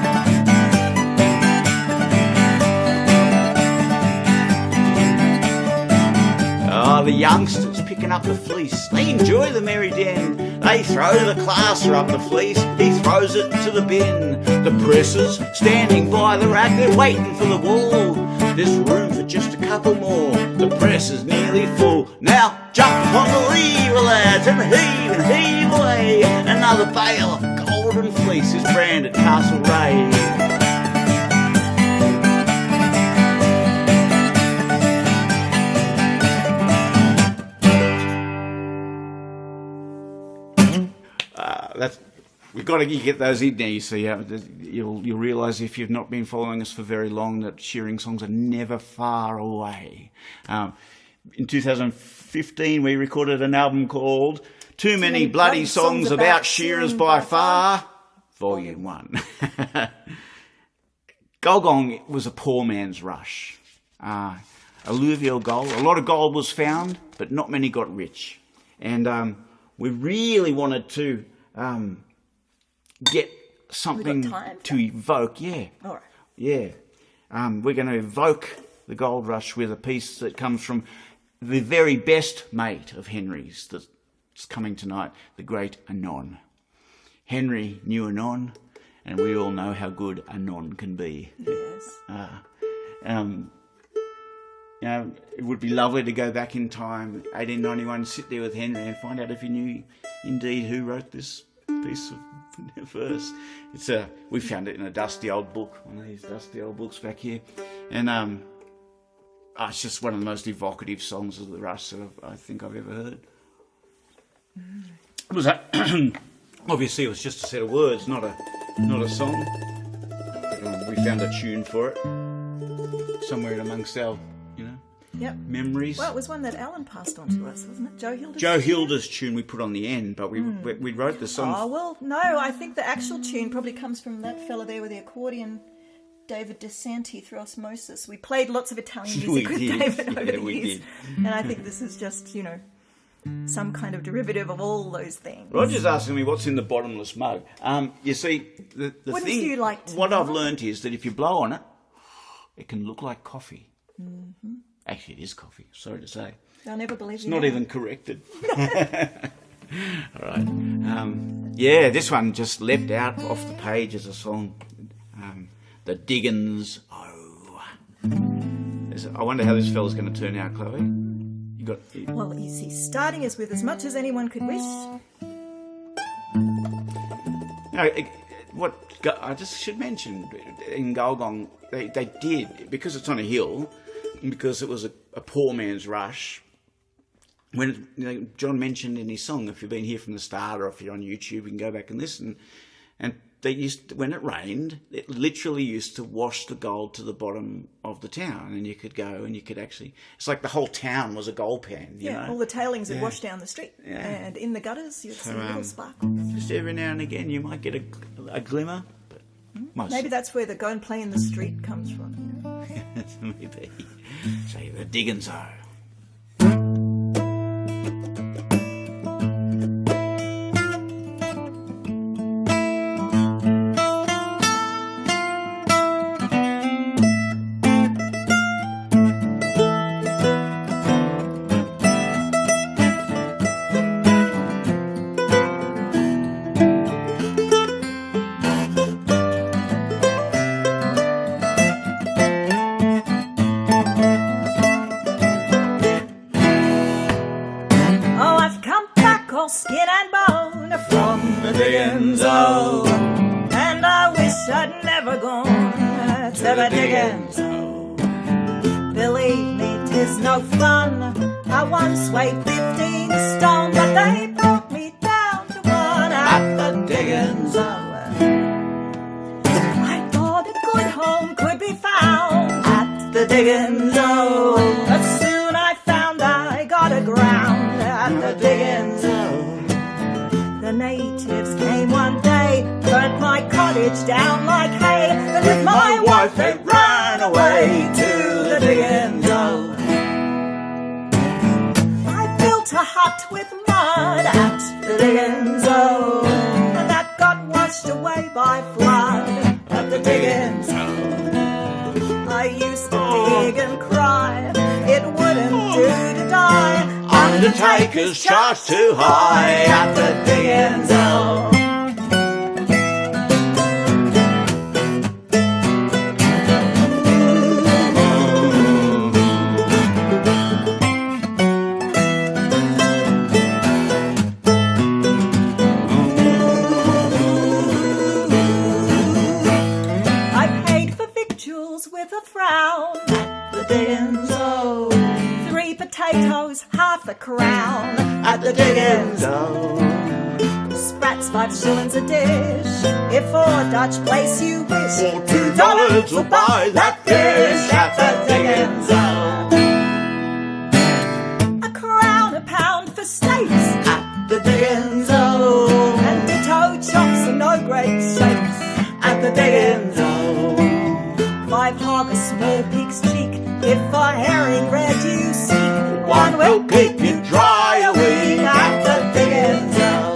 Oh, the youngsters picking up the fleece, they enjoy the merry den. They throw the classer up the fleece, he throws it to the bin. The pressers standing by the rack, they're waiting for the wall. There's room for just a couple more, the press is nearly full. Now jump on the lever, lads, and heave away. Another bale of golden fleece is branded Castlereagh. We've got to get those in there, you see. You'll realise if you've not been following us for very long that shearing songs are never far away. In 2015 we recorded an album called Too Many Bloody Songs About Shearers by Far, Volume 1. Gulgong was a poor man's rush. Alluvial gold, a lot of gold was found, but not many got rich. And we really wanted to get something to evoke, yeah. All right. Yeah. We're going to evoke the gold rush with a piece that comes from the very best mate of Henry's that's coming tonight, the great Anon. Henry knew Anon, and we all know how good Anon can be. Yes. You know, it would be lovely to go back in time, 1891, sit there with Henry and find out if he knew indeed who wrote this piece of verse. We found it in a dusty old book, one of these dusty old books back here, and it's just one of the most evocative songs of the rush that I think I've ever heard. It was obviously it was just a set of words, not a song. But, we found a tune for it somewhere in amongst our memories. Well, it was one that Alan passed on to us, wasn't it? Joe Hilda's tune we put on the end, but we wrote the song. Oh, well, no, I think the actual tune probably comes from that fella there with the accordion, David DeSanti, through osmosis. We played lots of Italian music with David over the years. And I think this is just, some kind of derivative of all those things. Roger's asking me what's in the bottomless mug. You see, the thing, what I've learned is that if you blow on it, it can look like coffee. Mm-hmm. Actually, it is coffee, sorry to say. I'll never believe it's not even corrected. All right. This one just leapt out off the page as a song. The Diggins-Oh. I wonder how this fella's going to turn out, Chloe. Well, you see, starting us with as much as anyone could wish. No, what I just should mention, in Gulgong, they did, because it's on a hill, because it was a poor man's rush. When John mentioned in his song, if you've been here from the start or if you're on YouTube, you can go back and listen. And they when it rained, it literally used to wash the gold to the bottom of the town, and you could go and you could actually. It's like the whole town was a gold pan. You know? All the tailings would wash down the street, and in the gutters you'd see little sparkles. Just every now and again, you might get a glimmer. But maybe that's where the go and play in the street comes from. Maybe. So the Diggins-Oh. the Diggins-Oh. Believe me, 'tis no fun. I once weighed 15 stone, but they brought me down to one at the Diggins-Oh. I thought a good home could be found at the Diggins-Oh, but soon I found I got aground at the Diggins-Oh. The natives came one day, burnt my cottage down like hay, and with my wife they ran away to the Diggins-Oh. I built a hut with mud at the Diggins-Oh, and that got washed away by flood at the Diggins-Oh. I used to dig and cry, it wouldn't do to die. Undertakers charge too high at the Diggins-Oh. I paid for victuals with a frown at the Diggins-Oh. 3 potatoes, half a crown at the Diggins-Oh. Sprats 5 shillings a dish, if for Dutch place you wish. For $2 will buy that fish at the Diggins-Oh. A crown a pound for steaks At the Diggins-Oh. and ditto chops and no great shakes At the Diggins-Oh. 5 hog a small pig's cheek, if a herring red you seek. 1 will keep you dry a week at the Diggins-Oh.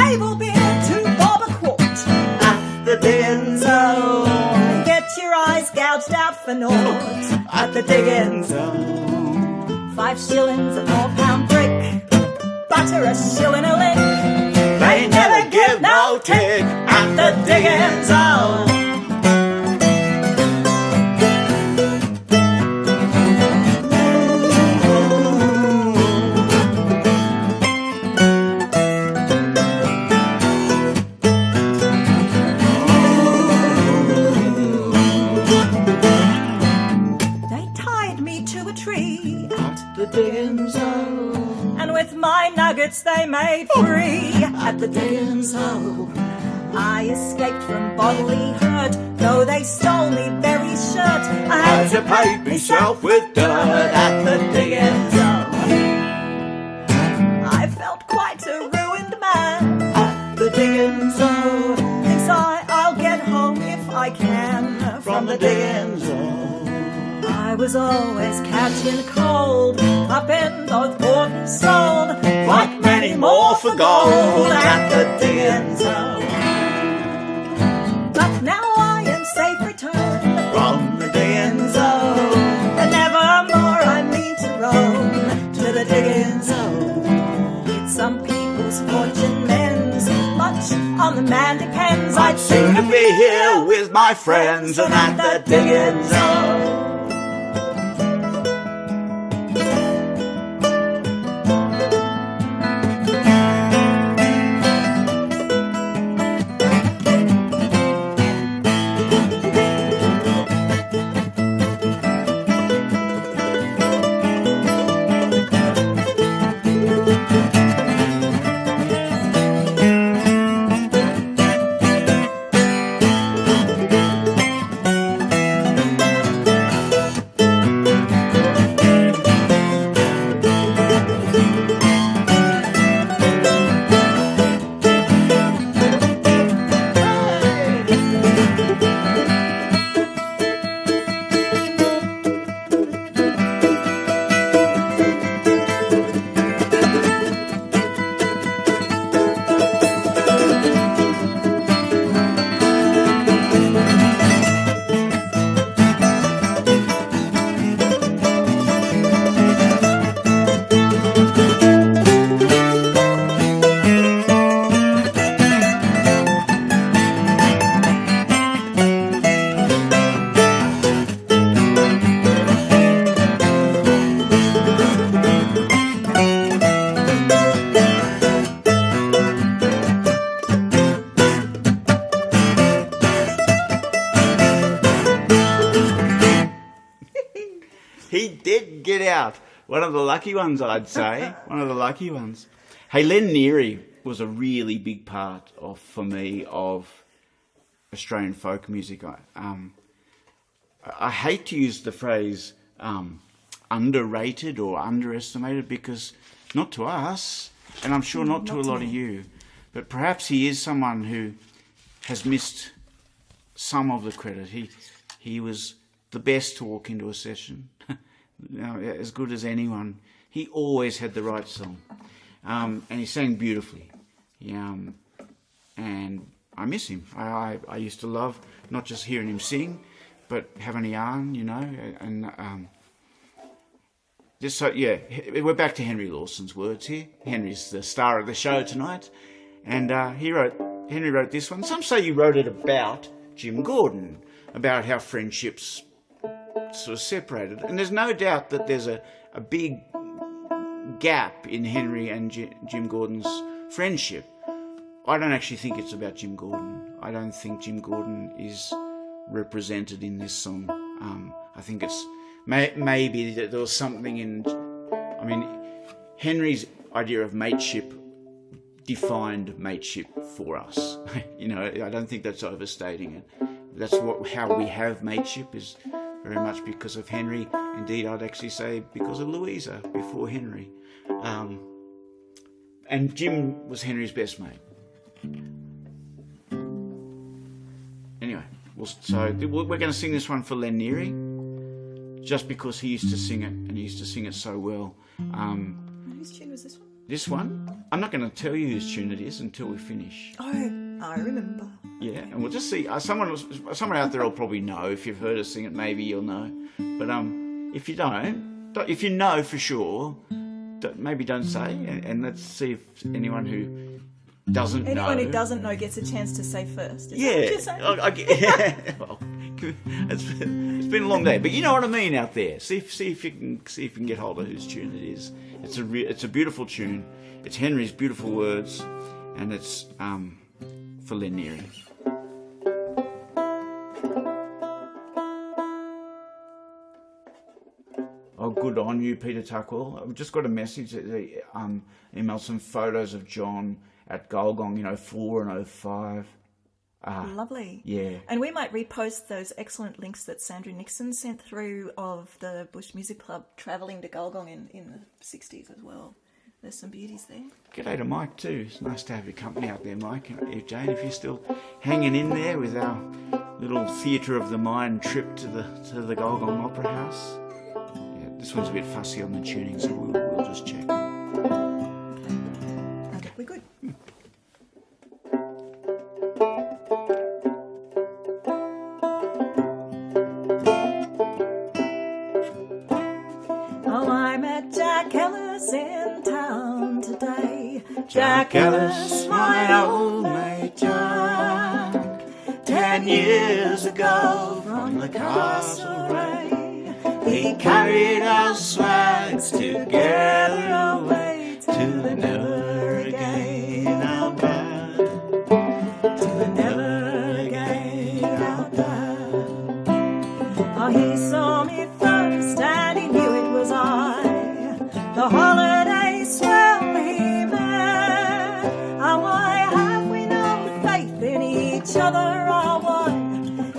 Table beer 2 bob a quart At the Diggins-Oh. get your eyes gouged out for naught At the Diggins-Oh. 5 shillings a 4-pound brick, butter a shilling a lick. They never give no tick at the Diggins-Oh. They tied me to a tree, At the Diggins-Oh. and with my nuggets they made free At the Diggins-Oh. I escaped from bodily hurt, though they stole me very shirt. I Had to paint myself with dirt at the Diggins-Oh. I felt quite a ruined man. At the Diggins-Oh. Thinks I'll get home if I can From the Diggins-Oh. I was always catching cold, up in both bought and sold, Like many more for gold at the Diggins-Oh. but now I am safe returned, From the Diggins-Oh. and never more I mean to roam to the Diggins-Oh. It's some people's fortune mends, much on the man depends. I'd sooner be here with my friends than at the Diggins-Oh. He did get out. One of the lucky ones, I'd say. One of the lucky ones. Hey, Len Neary was a really big part for me of Australian folk music. I hate to use the phrase underrated or underestimated, because not to us, and I'm sure not to a lot of you, but perhaps he is someone who has missed some of the credit. He was the best to walk into a session, as good as anyone. He always had the right song, and he sang beautifully. And I miss him. I used to love not just hearing him sing, but having a yarn, and just so, we're back to Henry Lawson's words here. Henry's the star of the show tonight, and Henry wrote this one. Some say you wrote it about Jim Gordon, about how friendships sort of separated, and there's no doubt that there's a big gap in Henry and Jim Gordon's friendship. I don't actually think it's about Jim Gordon. I don't think Jim Gordon is represented in this song. I think it's maybe that there was something in... I mean, Henry's idea of mateship defined mateship for us. I don't think that's overstating it. That's how we have mateship, is very much because of Henry. Indeed, I'd actually say because of Louisa before Henry. And Jim was Henry's best mate. Anyway, we're going to sing this one for Len Neary, just because he used to sing it, and he used to sing it so well. Whose tune was this one? This one? I'm not going to tell you whose tune it is until we finish. Oh, I remember. Yeah, and we'll just see. Someone out there will probably know. If you've heard us sing it, maybe you'll know. But if you don't, if you know for sure, maybe don't say. And let's see if anyone who doesn't know. Anyone who doesn't know gets a chance to say first. Is Yeah. that what you're saying? Well, it's been a long day, but you know what I mean out there. See if you can get hold of whose tune it is. It's a beautiful tune. It's Henry's beautiful words, and it's for Len Neary. Oh, good on you, Peter Tuckwell. I've just got a message that they emailed some photos of John at Gulgong in 04 and 05. Lovely. Yeah. And we might repost those excellent links that Sandra Nixon sent through of the Bush Music Club travelling to Gulgong in the 60s as well. There's some beauties there. G'day to Mike too. It's nice to have your company out there, Mike. And Jane, if you're still hanging in there with our little theatre of the mind trip to the Gulgong Opera House. Yeah, this one's a bit fussy on the tuning, so we'll just check. Okay, we're good. Oh, I met Jackarse in town today. Jackarse, my old mate Jack, 10 years ago from the Castlereagh, he carried our swags together away to the never again out bad, to the never again out bad. Oh, he saw me first and he knew it was I, the holiday swell he met. Oh, why have we no faith in each other? Oh, why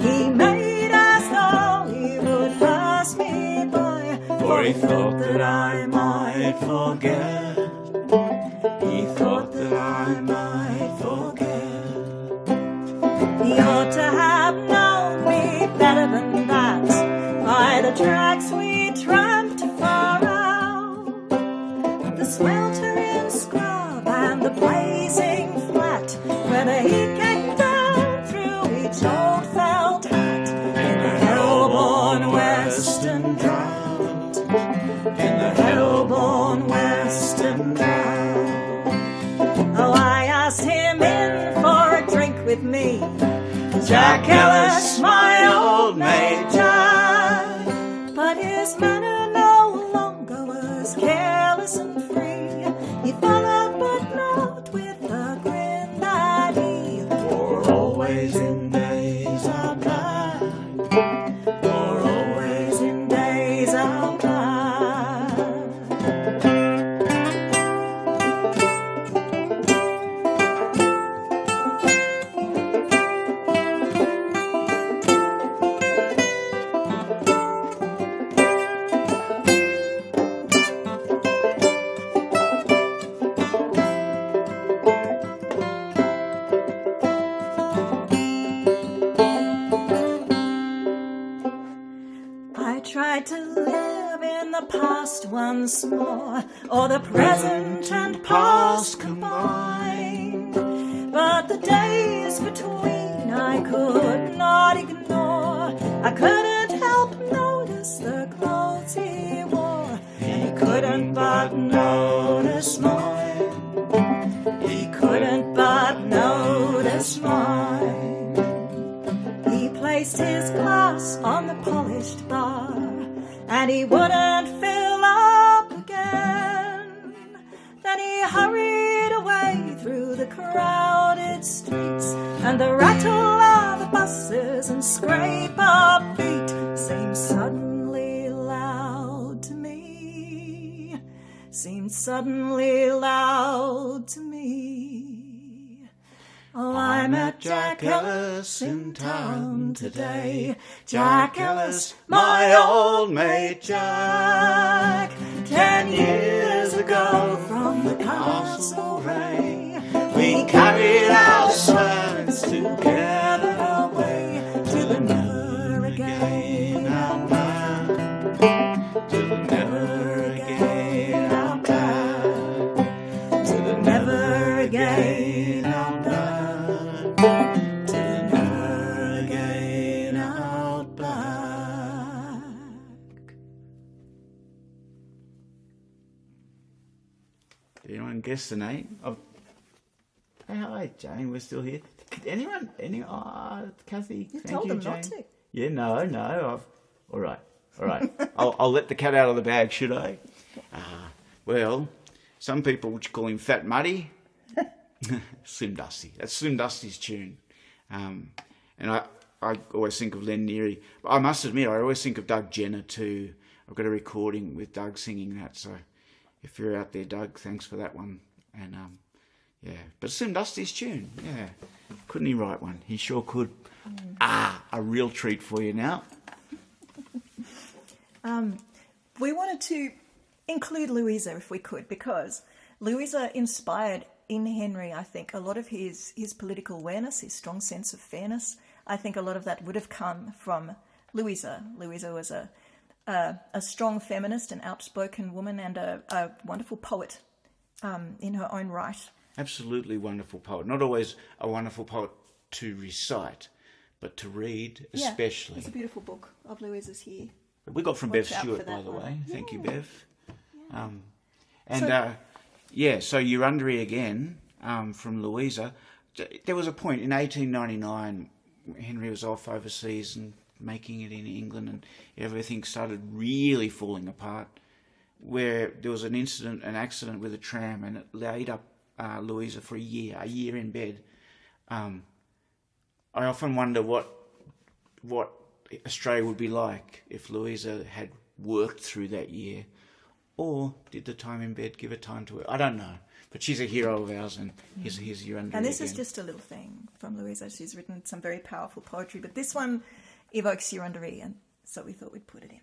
he made us though he would pass me by, For he thought that I might forget. He thought that I might forget. he ought to have known me better than that, by the tracks we tramped far out, the sweltering scrub and the blazing flat, where the heat came down through each old felt hat, in the hell-born western drought, in the hell-born western drought. Oh, I asked him in for a drink with me, Jackarse, my old mate Jack, but his manner no longer was careless and free. He followed, but not with the grin that he For always in days are black, for always in days out. tried to live in the past once more, or the present and past combined. But the days between I could not ignore. I couldn't help notice the clothes he wore, and he couldn't but notice mine. He couldn't but notice mine. He placed his glass on the polished bar, and he wouldn't fill up again. Then he hurried away through the crowded streets, and the rattle of the buses and scrape of feet seemed suddenly loud to me. Seemed suddenly loud to me. Oh, I met Jackarse in town today. Jackarse, my old mate Jack. 10 years ago from the Castlereagh, we carried our servants together away to the never again out back. To the never again out back. To the never again out back. To the never again out back. Did anyone guess the name? Hey, hi, Jane. We're still here. Anyone? Kathy. You thank told you, them Jane. not to. Yeah, no. All right. I'll let the cat out of the bag, should I? Well, some people would call him Fat Muddy. Slim Dusty. That's Slim Dusty's tune. And I always think of Len Neary. But I must admit, I always think of Doug Jenner too. I've got a recording with Doug singing that. So if you're out there, Doug, thanks for that one. And yeah, but Slim Dusty's tune. Yeah, couldn't he write one? He sure could. A real treat for you now. We wanted to include Louisa if we could, because Louisa inspired in Henry, I think, a lot of his political awareness, his strong sense of fairness. I think a lot of that would have come from Louisa. Louisa was a strong feminist, an outspoken woman, and a wonderful poet in her own right. Absolutely wonderful poet. Not always a wonderful poet to recite, but to read especially. There's a beautiful book of Louisa's here. We got from Bev Watch out Stewart, for that by the one. way. Thank you, Bev. Yeah. So Eurunderee again from Louisa. There was a point in 1899, Henry was off overseas and making it in England, and everything started really falling apart, where there was an accident with a tram, and it laid up Louisa for a year in bed. I often wonder what Australia would be like if Louisa had worked through that year, or did the time in bed give her time to work? I don't know, but she's a hero of ours, and here's Eurunderee. And this is just a little thing from Louisa. She's written some very powerful poetry, but this one evokes Eurunderee, and so we thought we'd put it in.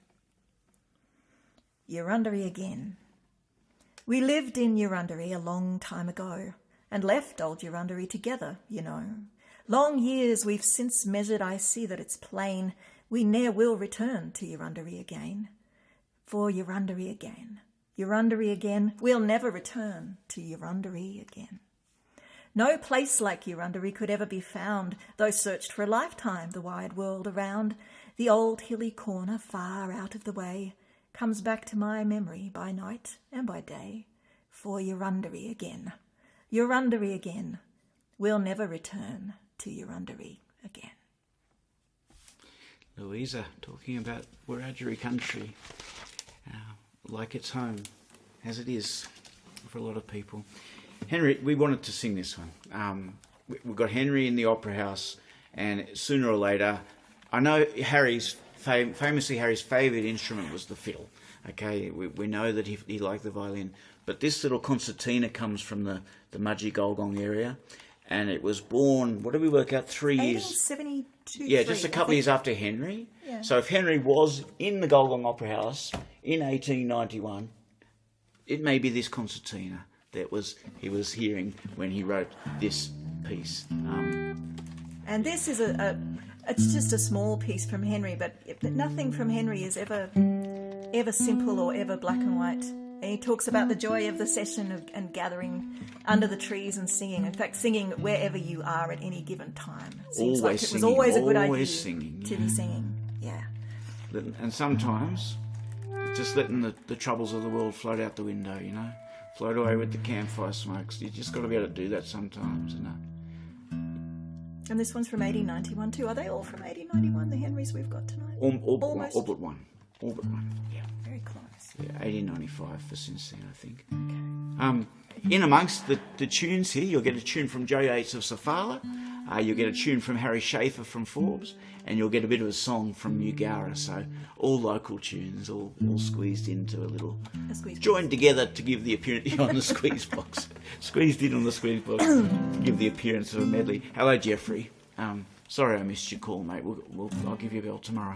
Eurunderee again. We lived in Eurunderee a long time ago, and left old Eurunderee together, you know. Long years we've since measured, I see that it's plain, we ne'er will return to Eurunderee again. For Eurunderee again, we'll never return to Eurunderee again. No place like Eurunderee could ever be found, though searched for a lifetime the wide world around. The old hilly corner far out of the way comes back to my memory by night and by day. For Eurunderee again, we'll never return to Eurunderee again. Louisa talking about Wiradjuri country, like it's home, as it is for a lot of people. Henry, we wanted to sing this one. We've got Henry in the Opera House, and sooner or later, I know famously Harry's favourite instrument was the fiddle. Okay, we know that he liked the violin, but this little concertina comes from the Mudgee-Gulgong area, and it was born, what did we work out, 3 years? 1872. Yeah, just a couple of years after Henry. Yeah. So if Henry was in the Gulgong Opera House in 1891, it may be this concertina that he was hearing when he wrote this piece. And this is a It's just a small piece from Henry, but nothing from Henry is ever simple or ever black and white. And he talks about the joy of the session and gathering under the trees and singing. In fact, singing wherever you are at any given time. It seems like it was always a good idea always singing, to be singing. Yeah. And sometimes just letting the troubles of the world float out the window, you know, float away with the campfire smokes. You just got to be able to do that sometimes, you know. And this one's from 1891 too. Are they all from 1891, the Henrys we've got tonight? All but one. All but one, yeah. Very close. Yeah, 1895 for since then, I think. Okay. In amongst the tunes here, you'll get a tune from Joe Yates of Sofala, you'll get a tune from Harry Schaefer from Forbes, and you'll get a bit of a song from Jackarse. So all local tunes, all squeezed into a little... joined together to give the appearance... on the squeeze box. Squeezed in on the squeeze box to give the appearance of a medley. Hello, Jeffrey. Sorry I missed your call, mate. I'll give you a bell tomorrow.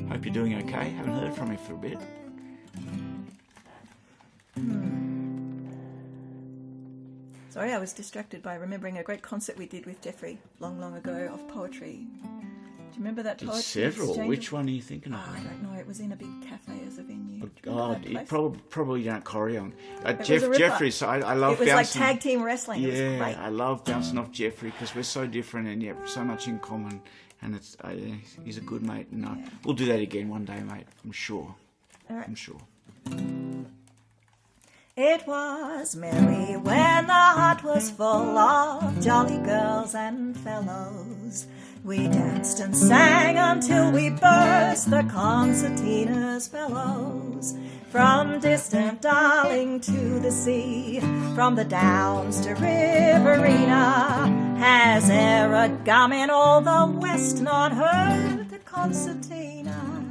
Hope you're doing okay. Haven't heard from you for a bit. Sorry, I was distracted by remembering a great concert we did with Jeffrey long, long ago of poetry. Do you remember that poetry? Several. exchange? Which one are you thinking of? I don't know. It was in a big cafe as a venue. Probably don't Corion. was a ripper. Jeffrey, so I love bouncing. It was like tag team wrestling. It was great. I love bouncing off Jeffrey because we're so different and yet so much in common. And he's a good mate. And we'll do that again one day, mate. I'm sure. All right. I'm sure. It was merry when the heart was full of jolly girls and fellows. We danced and sang until we burst the concertina's bellows. From distant Darling to the sea, from the Downs to Riverina, has e'er a gum in all the West not heard the concertina?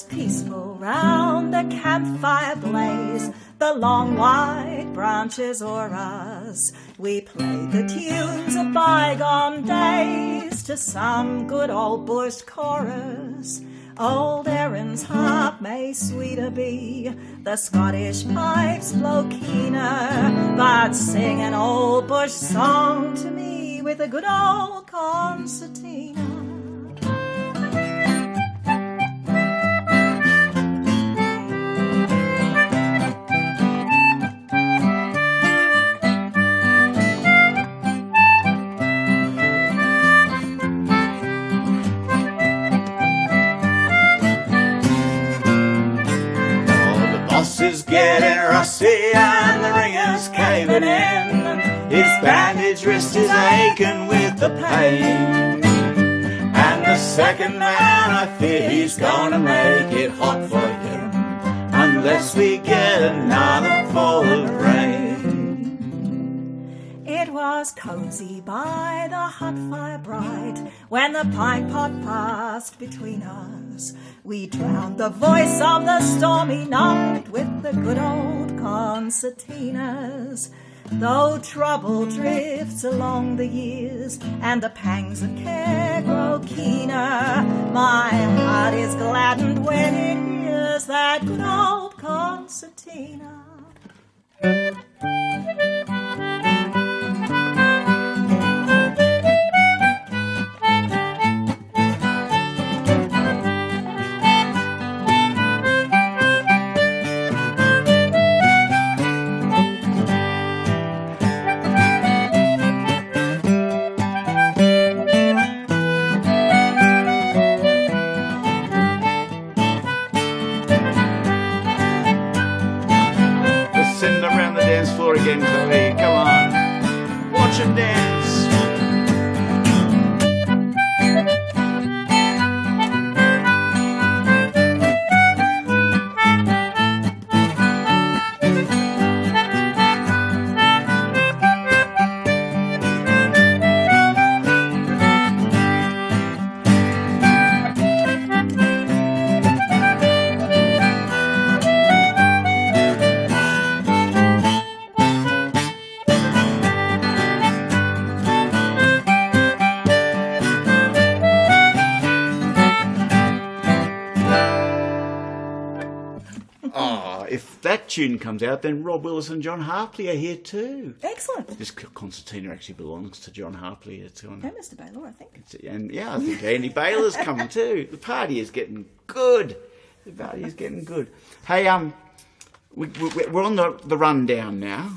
Peaceful round the campfire blaze, the long white branches o'er us. We played the tunes of bygone days to some good old bush chorus. Old Erin's harp may sweeter be, the Scottish pipes blow keener, but sing an old bush song to me with a good old concertina. Getting rusty and the ringer's caving in. His bandaged wrist is aching with the pain. And the second man, I fear he's gonna make it hot for him unless we get another fall of rain. It was cosy by the hot fire bright when the pine pot passed between us. We drowned the voice of the stormy night with the good old concertinas. Though trouble drifts along the years and the pangs of care grow keener, my heart is gladdened when it hears that good old concertina. Again, Chloe, that tune comes out, then Rob Willis and John Harpley are here too. Excellent. This concertina actually belongs to John Harpley. It's on. No, Mr. Baylor, I think. And yeah, I think Andy Baylor's coming too. The party is getting good. The party is getting good. Hey, we're on the rundown now,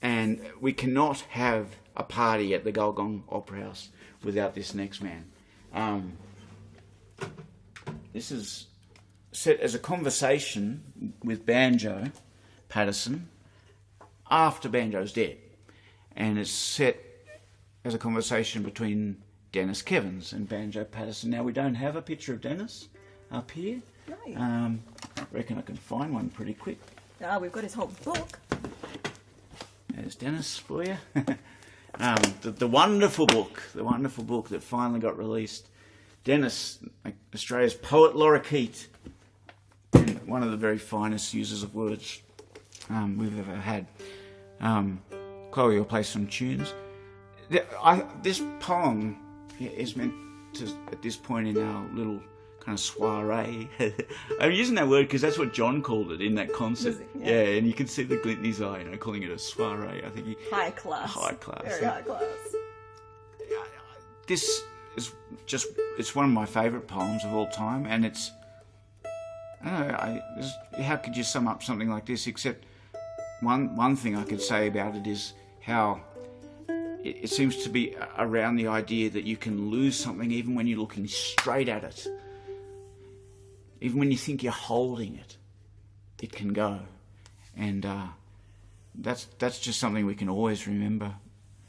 and we cannot have a party at the Gulgong Opera House without this next man. This is set as a conversation with Banjo Patterson after Banjo's dead, and it's set as a conversation between Dennis Kevins and Banjo Patterson. Now, we don't have a picture of Dennis up here. No. I reckon I can find one pretty quick. We've got his whole book. There's Dennis for you. The wonderful book that finally got released. Dennis, Australia's poet laureate, and one of the very finest users of words we've ever had. Chloe will play some tunes. This poem is meant to, at this point in our little kind of soiree. I'm using that word because that's what John called it in that concert. Yeah, and you can see the glint in his eye, calling it a soiree. I think high class. High class. Very high class. This is it's one of my favourite poems of all time, and it's, how could you sum up something like this, except one thing I could say about it is how it seems to be around the idea that you can lose something even when you're looking straight at it. Even when you think you're holding it, it can go. And that's just something we can always remember,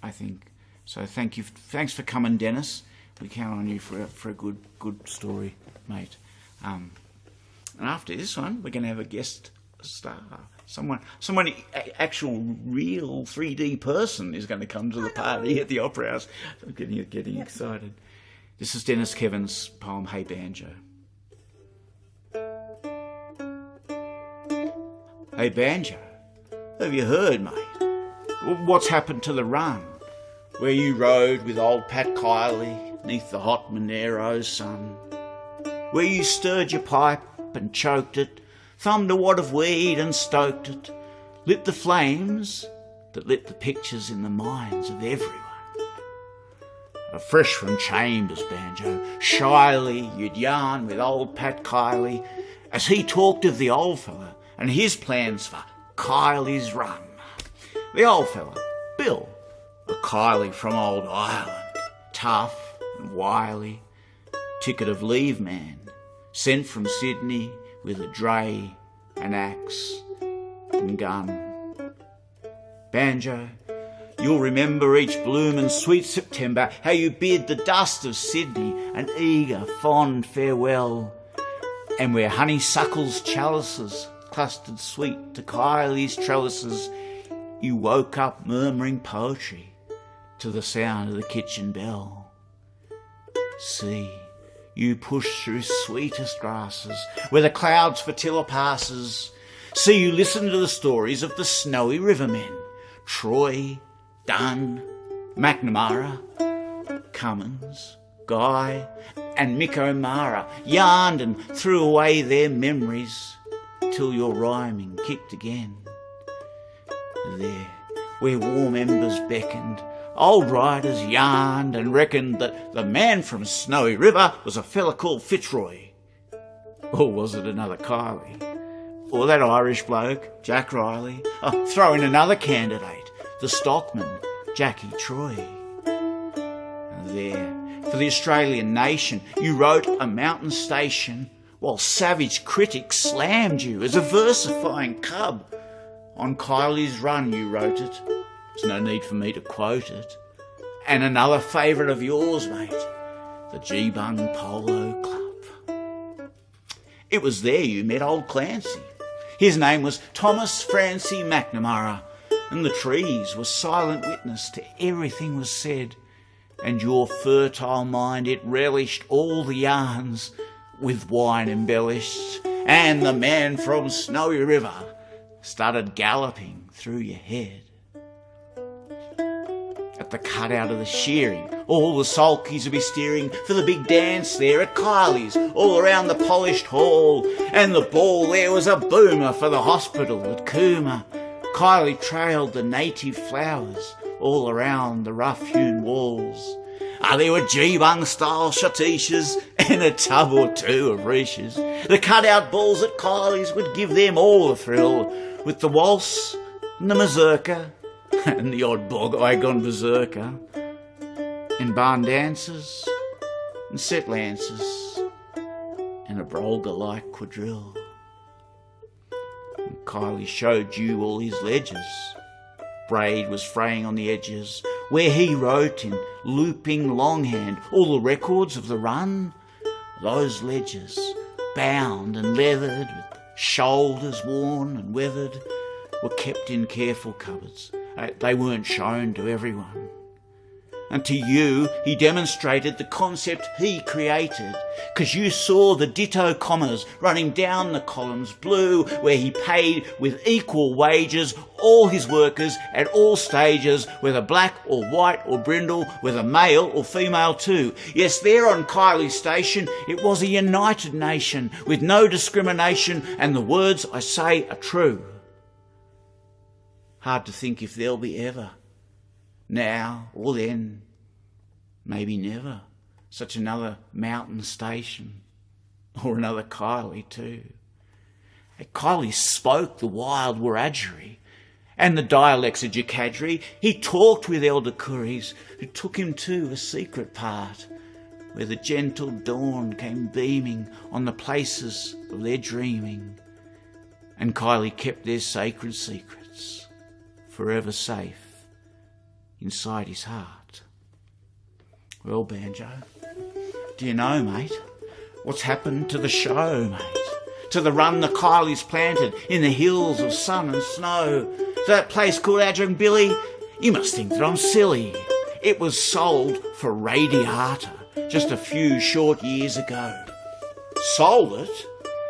I think. So thank you. Thanks for coming, Dennis. We count on you for a good story, mate. And after this one, we're going to have a guest star. Someone, actual, real 3D person is going to come to the party at the Opera House. I'm getting excited. This is Dennis Kevins' poem, Hey Banjo. Hey Banjo, have you heard, mate? What's happened to the run? Where you rode with old Pat Kiley neath the hot Monero sun? Where you stirred your pipe and choked it, thumbed a wad of weed and stoked it, lit the flames that lit the pictures in the minds of everyone. Fresh from chambers, Banjo, shyly you'd yarn with old Pat Kiley as he talked of the old fella and his plans for Kiley's run. The old fella, Bill, a Kiley from old Ireland, tough and wily, ticket of leave man, sent from Sydney with a dray, an axe and gun. Banjo, you'll remember each bloomin' sweet September how you bid the dust of Sydney an eager, fond farewell, and where honeysuckle's chalices clustered sweet to Kiley's trellises, you woke up murmuring poetry to the sound of the kitchen bell. See, you push through sweetest grasses where the clouds flotilla passes. See, you listen to the stories of the snowy rivermen, Troy, Dunn, McNamara, Cummins, Guy and Mick O'Mara yarned and threw away their memories till your rhyming kicked again. There, where warm embers beckoned, old writers yarned and reckoned that the man from Snowy River was a fella called Fitzroy. Or was it another Kiley? Or that Irish bloke, Jack Riley? Oh, throw in another candidate, the stockman, Jackie Troy. And there, for the Australian nation, you wrote A Mountain Station, while savage critics slammed you as a versifying cub. On Kiley's run you wrote it. There's no need for me to quote it. And another favourite of yours, mate, the G-Bung Polo Club. It was there you met old Clancy. His name was Thomas Francie McNamara, and the trees were silent witness to everything was said, and your fertile mind it relished all the yarns with wine embellished, and the man from Snowy River started galloping through your head. At the cutout of the Shearing. All the sulkies will be steering for the big dance there at Kylie's, all around the polished hall. And the ball there was a boomer for the hospital at Cooma. Kylie trailed the native flowers all around the rough-hewn walls. There were G-bung-style shatishes and a tub or two of reeches. The cut-out balls at Kylie's would give them all a thrill, with the waltz and the mazurka and the odd bog-eye gone berserker, and barn dances and set lances and a brolga-like quadrille. And Kylie showed you all his ledgers. Braid was fraying on the edges, where he wrote in looping longhand all the records of the run. Those ledgers, bound and leathered, with shoulders worn and weathered, were kept in careful cupboards. They weren't shown to everyone. And to you he demonstrated the concept he created, 'cause you saw the ditto commas running down the columns blue, where he paid with equal wages all his workers at all stages, whether black or white or brindle, whether male or female too. Yes, there on Kylie's station it was a united nation, with no discrimination, and the words I say are true. Hard to think if there'll be ever, now or then, maybe never, such another mountain station, or another Kylie too. Kylie spoke the wild Wiradjuri and the dialects of Jackarse. He talked with elder Curries, who took him to a secret part, where the gentle dawn came beaming on the places of their dreaming, and Kylie kept their sacred secrets forever safe inside his heart. Well, Banjo, do you know, mate, what's happened to the show, mate? To the run the Kylies planted in the hills of sun and snow? To that place called Adjunbilly? You must think that I'm silly. It was sold for radiata just a few short years ago. Sold it?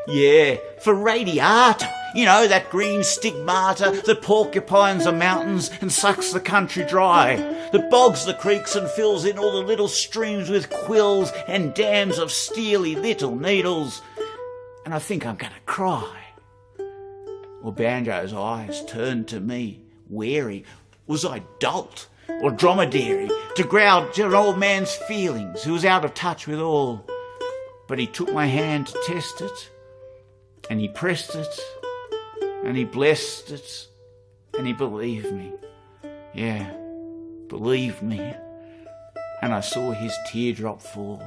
Yeah, for radiata. You know, that green stigmata that porcupines the mountains and sucks the country dry, that bogs the creeks and fills in all the little streams with quills and dams of steely little needles. And I think I'm going to cry. Well, Banjo's eyes turned to me, wary. Was I dolt or dromedary to gouge an old man's feelings who was out of touch with all? But he took my hand to test it, and he pressed it, and he blessed it, and he believed me. Yeah, believed me. And I saw his teardrop fall.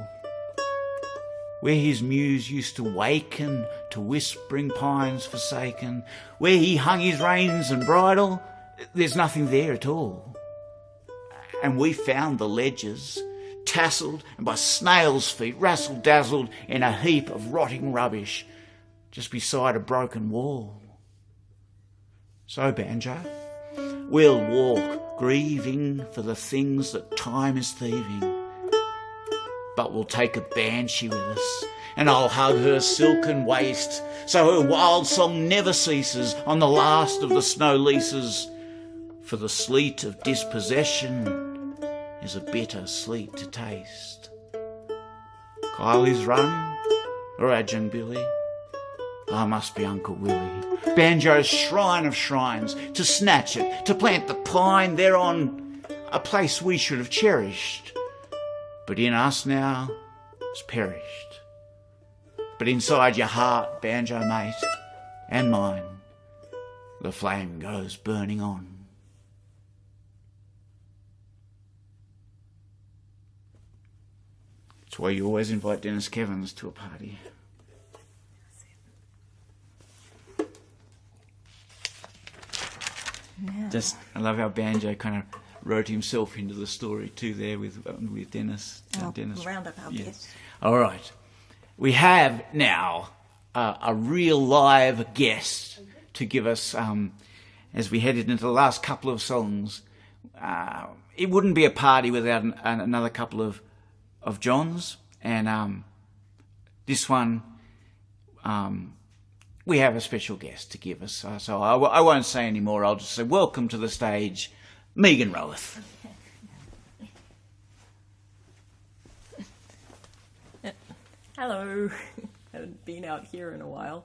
Where his muse used to waken to whispering pines forsaken, where he hung his reins and bridle, there's nothing there at all. And we found the ledgers, tasselled and by snails' feet, razzle-dazzled in a heap of rotting rubbish, just beside a broken wall. So, Banjo, we'll walk grieving for the things that time is thieving, but we'll take a banshee with us, and I'll hug her silken waist, so her wild song never ceases on the last of the snow leases, for the sleet of dispossession is a bitter sleet to taste. Kylie's Run or Adjunbilly? I must be Uncle Willie, Banjo's shrine of shrines, to snatch it, to plant the pine thereon, a place we should have cherished, but in us now has perished. But inside your heart, Banjo mate, and mine, the flame goes burning on. That's why you always invite Dennis Kevins to a party. Yeah. I love how Banjo kind of wrote himself into the story too there with Dennis. Dennis. Round up our bits. All right. We have now a real live guest to give us, as we headed into the last couple of songs. It wouldn't be a party without another couple of Johns. And this one, we have a special guest to give us. So I won't say any more. I'll just say welcome to the stage, Megan Roweth. Hello. Haven't been out here in a while.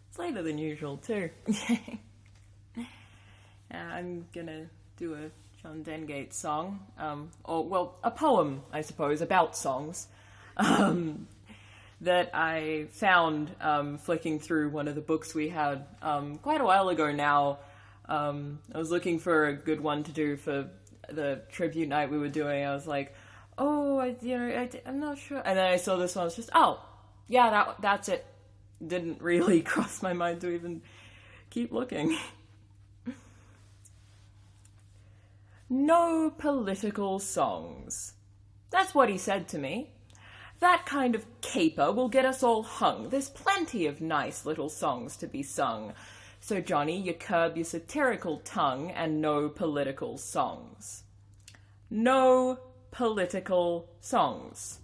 It's later than usual, too. I'm gonna do a John Dengate song. A poem, I suppose, about songs. That I found flicking through one of the books we had quite a while ago now. I was looking for a good one to do for the tribute night we were doing. I was like, I'm not sure. And then I saw this one. I was just, that's it. Didn't really cross my mind to even keep looking. No political songs. That's what he said to me. That kind of caper will get us all hung. There's plenty of nice little songs to be sung. So, Johnny, you curb your satirical tongue and no political songs. No political songs.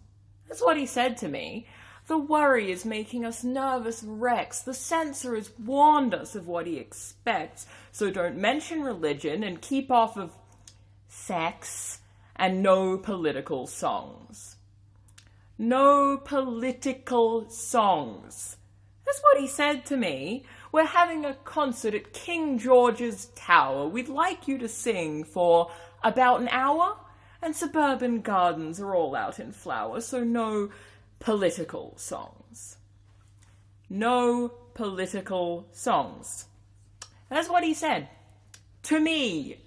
That's what he said to me. The worry is making us nervous wrecks. The censor has warned us of what he expects. So don't mention religion and keep off of sex and no political songs. No political songs. That's what he said to me. We're having a concert at King George's Tower. We'd like you to sing for about an hour. And suburban gardens are all out in flower, so no political songs. No political songs. That's what he said. To me.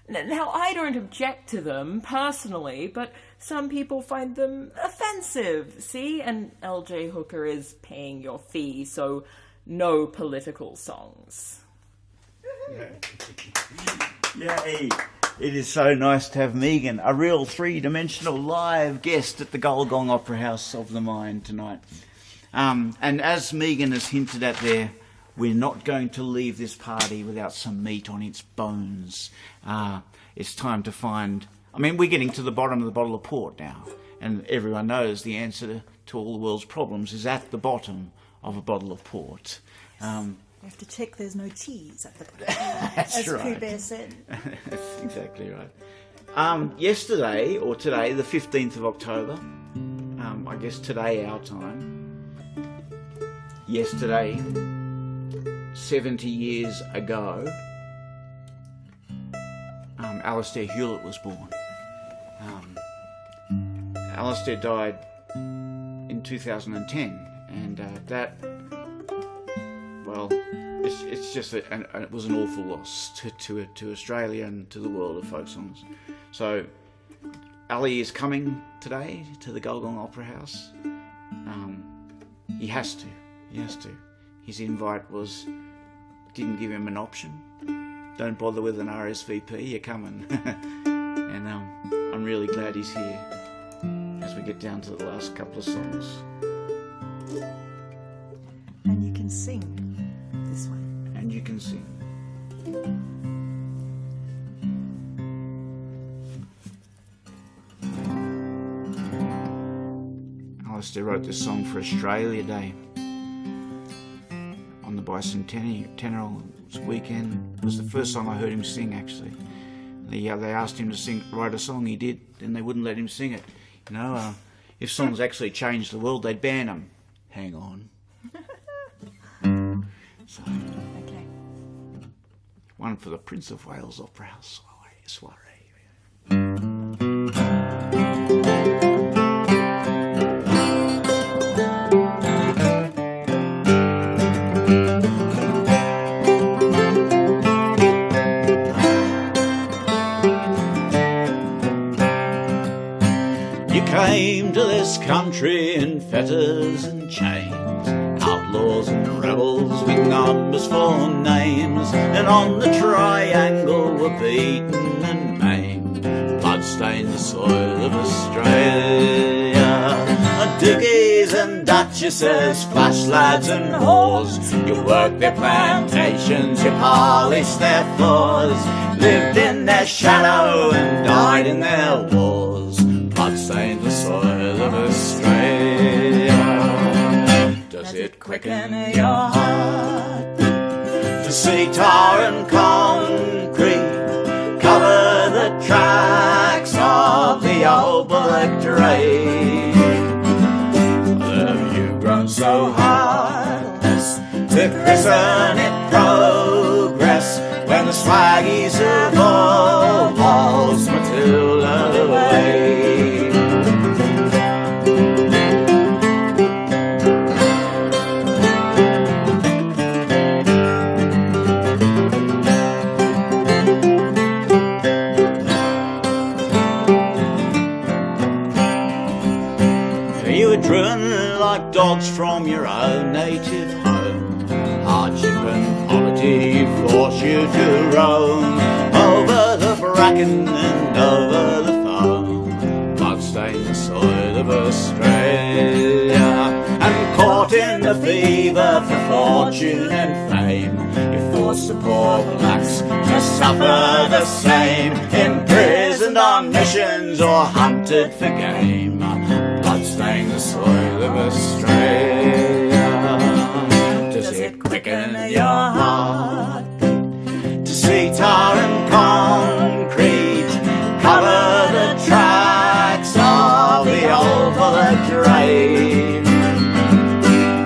Now, I don't object to them personally, but some people find them offensive, see? And L.J. Hooker is paying your fee, so no political songs. Yay! It is so nice to have Megan, a real three-dimensional live guest at the Gulgong Opera House of the Mind tonight. And as Megan has hinted at there, we're not going to leave this party without some meat on its bones. It's time to find... we're getting to the bottom of the bottle of port now, and everyone knows the answer to all the world's problems is at the bottom of a bottle of port. You have to check there's no cheese at the bottom. That's as right. Pooh Bear said. That's exactly right. Yesterday, or today, the 15th of October, I guess today our time, yesterday, 70 years ago, Alastair Hewlett was born. Alastair died in 2010, and it's just it was an awful loss to Australia and to the world of folk songs. So Ali is coming today to the Gulgong Opera House. He has to. His invite didn't give him an option. Don't bother with an RSVP, you're coming. And I'm really glad he's here as we get down to the last couple of songs. And you can sing this one. And you can sing. Alistair wrote this song for Australia Day on the bicentennial weekend. It was the first song I heard him sing, actually. They asked him to write a song, he did, then they wouldn't let him sing it. If songs actually changed the world, they'd ban them. Hang on. So, Okay. one for the Prince of Wales Opera House soiree. You came to this country in fetters and chains, outlaws and rebels with numbers for names, and on the triangle were beaten and maimed, blood-stained the soil of Australia. Dickies and duchesses, flash lads and whores, you worked their plantations, you polished their floors, lived in their shadow and died in their wars, blood-stained the soil of Australia. Does it quicken your heart to see tar and concrete cover the tracks of the old Bullocks? so heartless to christen it progress when the swaggies of all walls Matilda away. You were driven like dogs from your own native home. Hardship and poverty force you to roam over the bracken and over the foam. Bloodstained the soil of Australia, and caught in the fever for fortune and fame. You forced the poor blacks to suffer the same, imprisoned on missions or hunted for game. Bloodstained the soil of Australia. Does it quicken your heart to see tar and concrete cover the tracks of the old bullock train?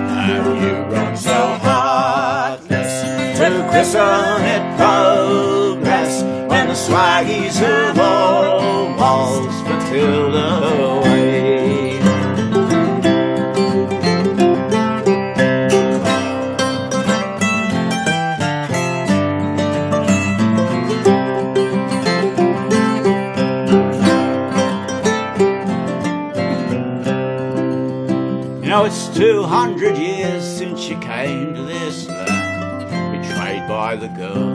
Have you grown so heartless to christen it progress when the swaggies of all walls Matilda away? Now it's 200 years since you came to this land, betrayed by the girl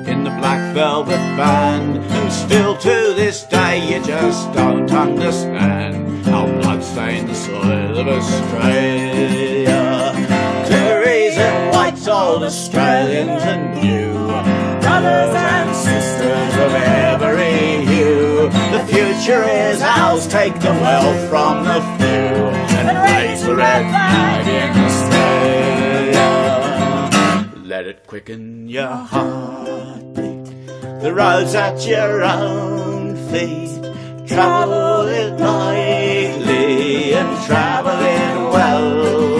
in the black velvet band, and still to this day you just don't understand how bloodstained the soil of Australia. Clearys and whites, old Australians and new, brothers and sisters of every hue. The future is ours, take the wealth from the few, and raise the red flag in Australia. Let it quicken your heartbeat, the road's at your own feet. Travel it lightly and travel it well,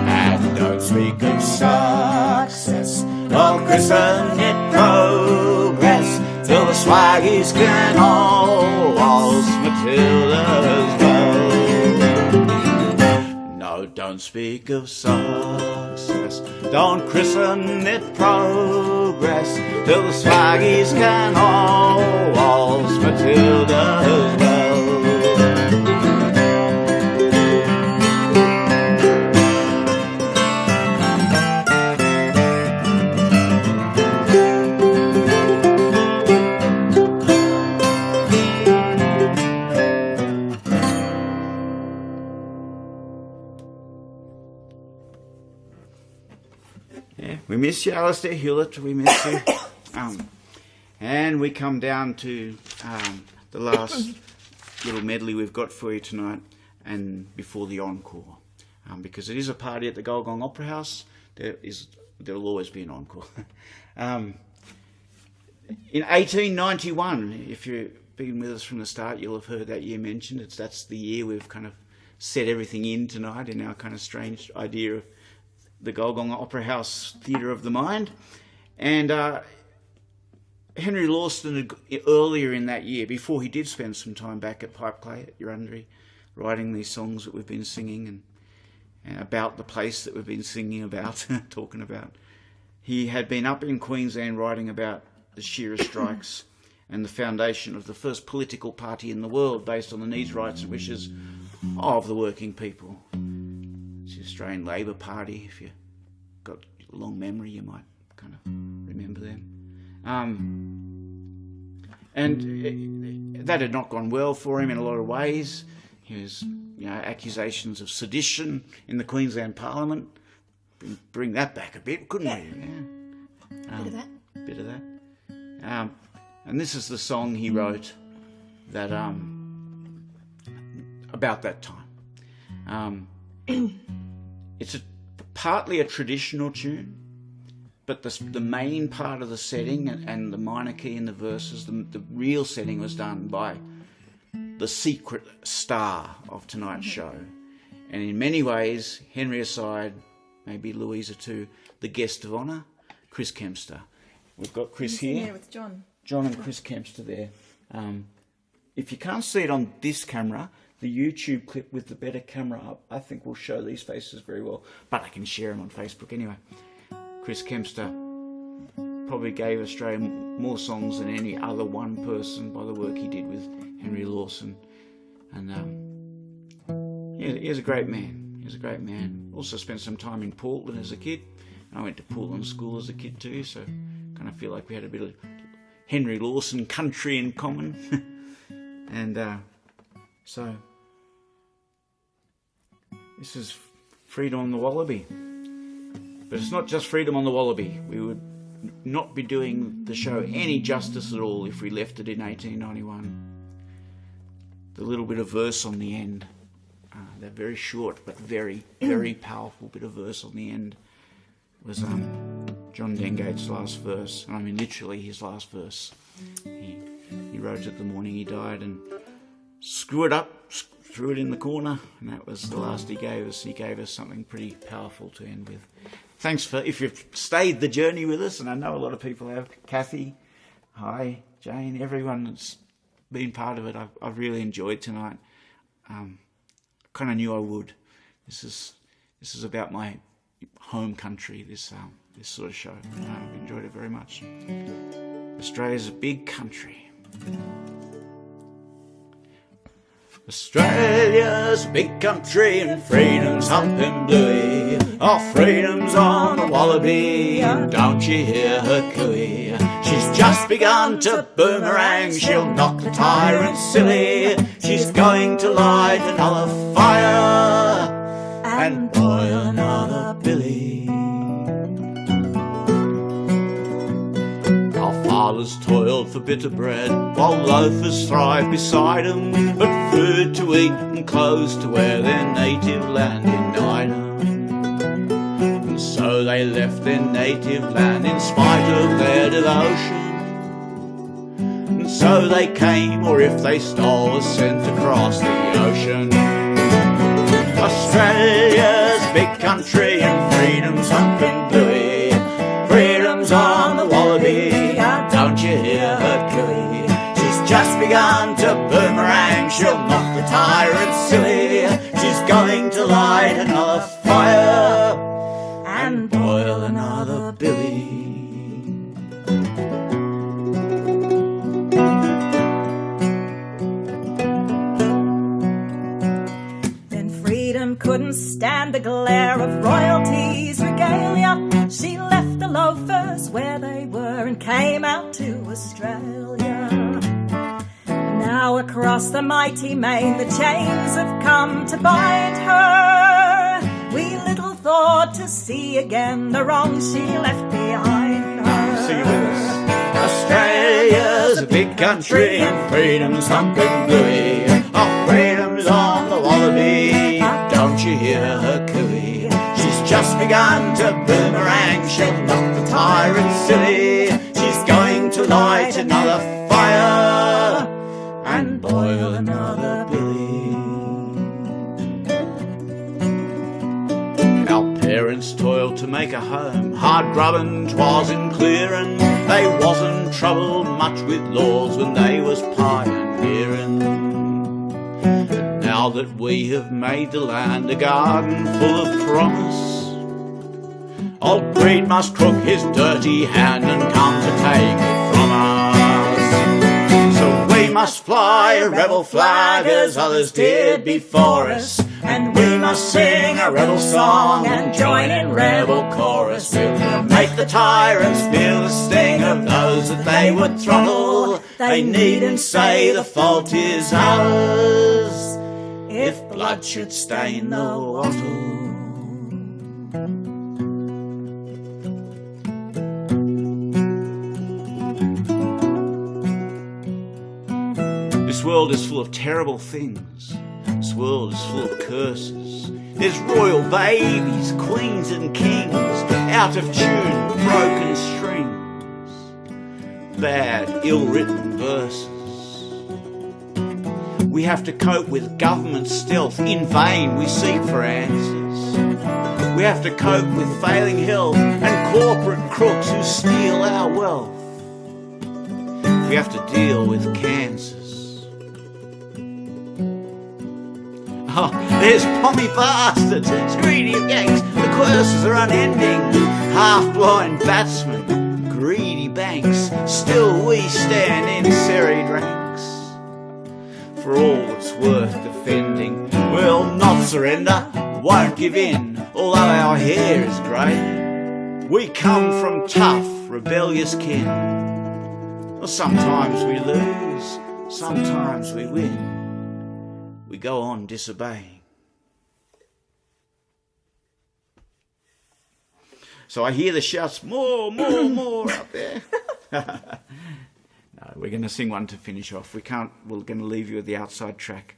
and don't speak of success or christen it progress till the swaggies can all waltz Matilda's well. No, don't speak of success, don't christen it progress till the swaggies can all waltz Matilda's well. We miss you, Alistair Hewlett, we miss you. And we come down to the last little medley we've got for you tonight, and before the encore. Because it is a party at the Gulgong Opera House, there'll always be an encore. In 1891, if you've been with us from the start, you'll have heard that year mentioned. That's the year we've kind of set everything in tonight in our kind of strange idea of the Gulgong Opera House Theatre of the Mind. And Henry Lawson, earlier in that year, before he did spend some time back at Pipe Clay at Eurunderee, writing these songs that we've been singing and about the place that we've been singing about, talking about, he had been up in Queensland writing about the shearer strikes and the foundation of the first political party in the world based on the needs, rights and wishes of the working people. It's the Australian Labor Party. If you've got a long memory, you might kind of remember them. And that had not gone well for him in a lot of ways. He was, accusations of sedition in the Queensland Parliament. Bring that back a bit, couldn't we? Yeah. Bit of that. And this is the song he wrote that about that time. It's partly a traditional tune, but the main part of the setting and the minor key in the verses, the real setting was done by the secret star of tonight's show. And in many ways, Henry aside, maybe Louisa too, the guest of honour, Chris Kempster. We've got Chris He's in here. there with John. John and Chris Kempster there. If you can't see it on this camera, the YouTube clip with the better camera up, I think will show these faces very well. But I can share them on Facebook anyway. Chris Kempster probably gave Australia more songs than any other one person by the work he did with Henry Lawson. And he's a great man. He's a great man. Also spent some time in Portland as a kid. I went to Portland School as a kid too, so kind of feel like we had a bit of Henry Lawson country in common. And so this is Freedom on the Wallaby. But it's not just Freedom on the Wallaby. We would not be doing the show any justice at all if we left it in 1891. The little bit of verse on the end, they're very short but very, very powerful bit of verse on the end, was John Dengate's last verse. I mean, literally his last verse. He wrote it the morning he died and threw it in the corner, and that was the last he gave us. He gave us something pretty powerful to end with. Thanks for, if you've stayed the journey with us, and I know a lot of people have. Kathy, hi, Jane, everyone that's been part of it. I've really enjoyed tonight. Kind of knew I would. This is about my home country, this sort of show. I've enjoyed it very much. Australia's a big country. Australia's a big country and freedom's humping bluey. Oh, freedom's on the wallaby, and don't you hear her cooey? She's just begun to boomerang, she'll knock the tyrant silly. She's going to light another fire and boil another billy. Fathers toiled for bitter bread, while loafers thrived beside 'em. But food to eat and clothes to wear their native land denied 'em. And so they left their native land in spite of their devotion. And so they came, or if they stole, were sent across the ocean. Australia's a big country and freedom's humping bluey. Freedom's on the wallaby, don't you hear her cooey? She's just begun to boomerang, she'll knock the tyrant silly. She's going to light another fire and boil another billy. Then freedom couldn't stand the glare of royalty's regalia. She left the loafers where they were and came out to Australia. Now across the mighty main the chains have come to bind her. We little thought to see again the wrong she left behind her. See you with us. Australia's a big country and freedom's humping bluey. Oh, freedom's on the wallaby, don't you hear her cooey? She's just begun to boomerang, she'll knock the tyrant silly. She's going to light another fire and boil another billy. Our parents toiled to make a home, hard grubbin' 'twas in clearin'. They wasn't troubled much with laws when they was pioneerin'. And now that we have made the land a garden full of promise, old greed must crook his dirty hand and come to take it from us. So we must fly a rebel flag as others did before us, and we must sing a rebel song and join in rebel chorus. We'll make the tyrants feel the sting of those that they would throttle. They needn't say the fault is ours if blood should stain the wattle. This world is full of terrible things. This world is full of curses. There's royal babies, queens and kings, out of tune, broken strings, bad, ill-written verses. We have to cope with government stealth. In vain we seek for answers. We have to cope with failing health and corporate crooks who steal our wealth. We have to deal with cancers. Oh, there's pommy bastards, greedy gangs, the curses are unending. Half-blind batsmen, greedy banks, still we stand in serried ranks. For all that's worth defending, we'll not surrender, won't give in, although our hair is grey. We come from tough, rebellious kin. Well, sometimes we lose, sometimes we win. We go on disobeying. So I hear the shouts, more out there. No, we're going to sing one to finish off. We're going to leave you with the outside track.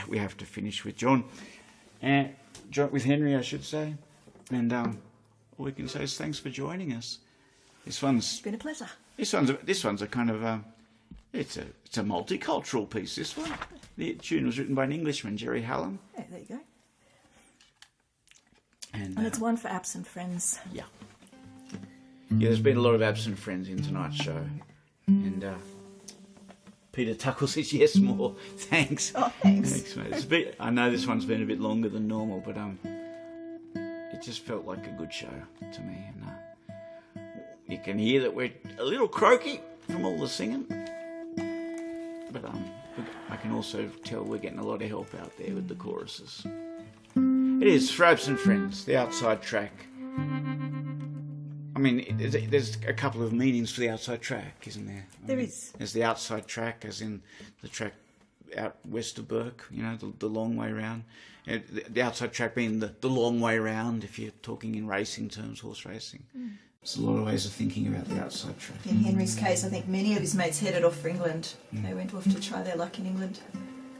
We have to finish with John. With Henry, I should say. And all we can say is thanks for joining us. It's been a pleasure. This one's a kind of it's a multicultural piece. This one, the tune was written by an Englishman, Jerry Hallam. Yeah, there you go. And it's one for absent friends. Yeah, there's been a lot of absent friends in tonight's show, and Peter Tuckle says yes more. Thanks. Oh, thanks. Thanks, mate. I know this one's been a bit longer than normal, but it just felt like a good show to me, and you can hear that we're a little croaky from all the singing, but I can also tell we're getting a lot of help out there with the choruses. It is for absent friends, the outside track. I mean, there's a couple of meanings for the outside track, isn't there? There is. There's the outside track, as in the track out west of Burke, the long way round. The outside track being the long way round, if you're talking in racing terms, horse racing. There's a lot of ways of thinking about the outside track. In Henry's case, I think many of his mates headed off for England. They went off to try their luck in England,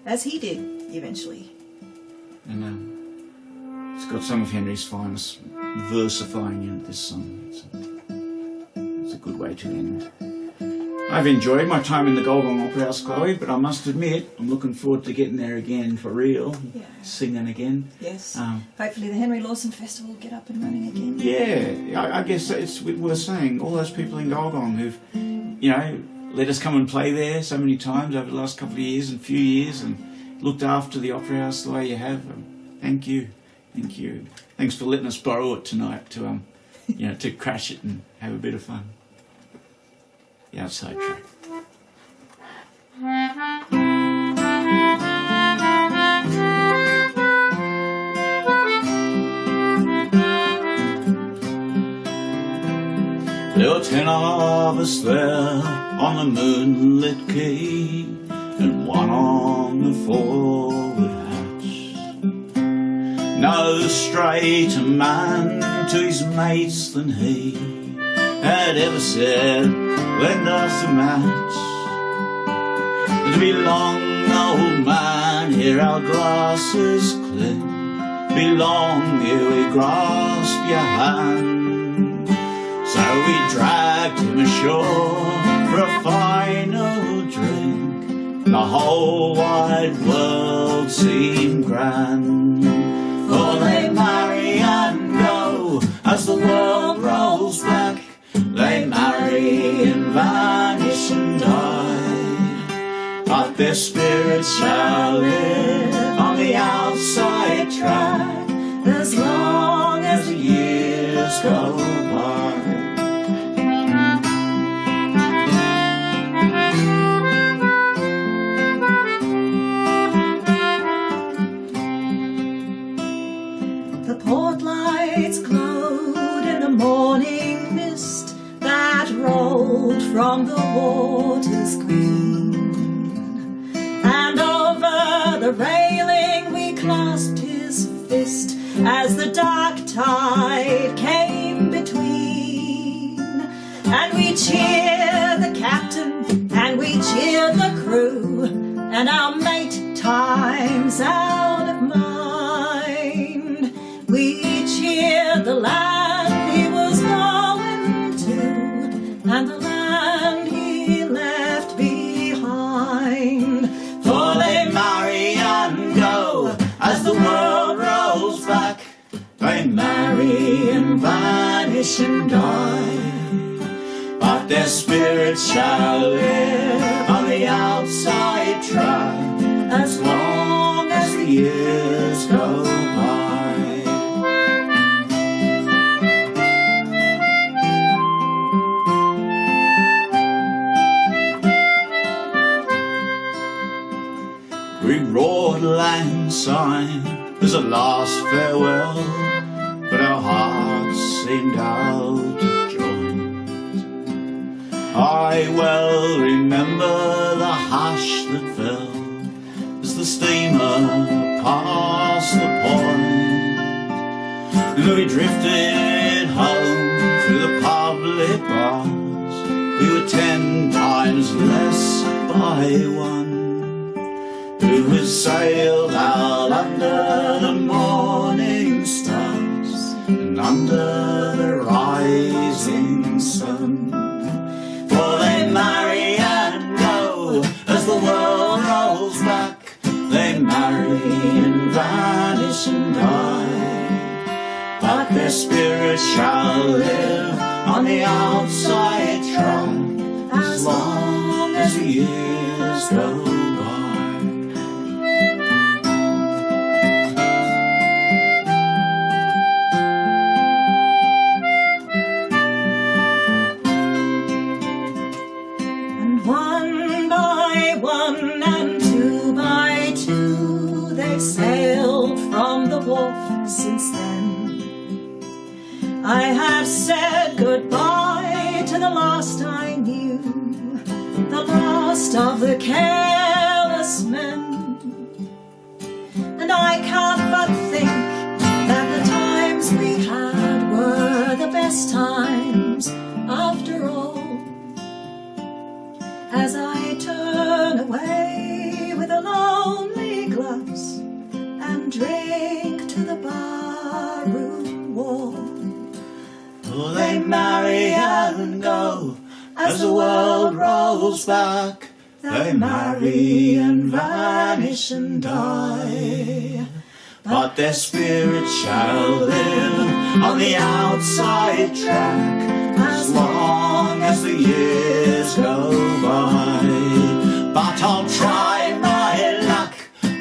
as he did eventually. And it's got some of Henry's finest versifying in this song. It's a good way to end. I've enjoyed my time in the Gulgong Opera House, Chloe, but I must admit, I'm looking forward to getting there again for real, singing again. Yes. Hopefully the Henry Lawson Festival will get up and running again. Yeah, I guess it's worth saying. All those people in Gulgong who've, let us come and play there so many times over the last couple of years and few years and looked after the Opera House the way you have. Thank you. Thank you. Thanks for letting us borrow it tonight to, to crash it and have a bit of fun. The outside track. There were 10 of us there on the moonlit quay, and one on the forward hatch. No straighter man to his mates than he had ever said, lend us a match. To be long, old man, hear our glasses click. Be long, here we grasp your hand. So we dragged him ashore for a final drink. The whole wide world seemed grand. For they marry and go as the world rolls back. They marry and vanish and die, but their spirits shall live on the outside track as long as the years go by. The port lights glowed in the morning mist that rolled from the water's green, and over the railing we clasped his fist as the dark tide came between. And we cheered the captain and we cheered the crew, and our mate time's out of mind. We cheered the land he was going to, and the land he left behind. For vanish and die, but their spirits shall live on the outside track as long as the years go by. We roared lang syne as a last farewell, but our hearts seemed out of joint. I well remember the hush that fell as the steamer passed the point, and we drifted home through the public bars. We were 10 times less by one, who had sailed out under the morning stars and under the rising sun. For they marry and go as the world rolls back. They marry and vanish and die, but their spirits shall live on the outside track as long as the years go by. Sailed from the wharf since then. I have said goodbye to the last I knew, the last of the careless men. And I can't but think that the times we had were the best times after all. As I turn away with a lonely glass and drink to the barroom wall. Oh, they marry and go as the world rolls back. They marry and vanish and die, but their spirits shall live on the outside track as long as the years go by. But I'll try my luck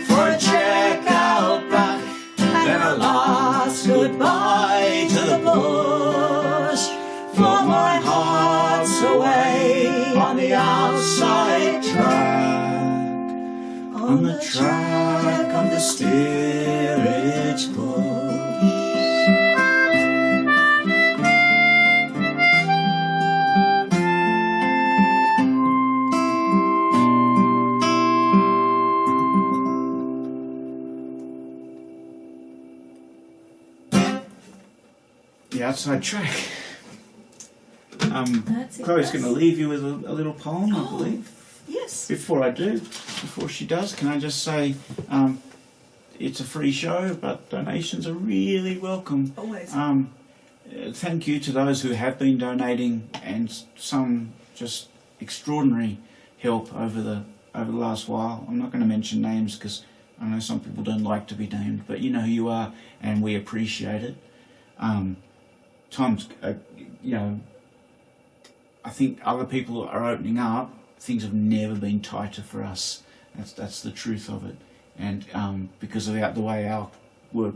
for a check out back, then a last goodbye to the bush, for my heart's away on the outside track, on the track of the steerage bush. The outside track. Chloe's going to leave you with a little poem, I believe. Yes. Before she does, can I just say, it's a free show, but donations are really welcome. Always. Thank you to those who have been donating, and some just extraordinary help over the last while. I'm not going to mention names because I know some people don't like to be named, but you know who you are, and we appreciate it. Times, I think other people are opening up. Things have never been tighter for us. That's the truth of it. And because of the way our work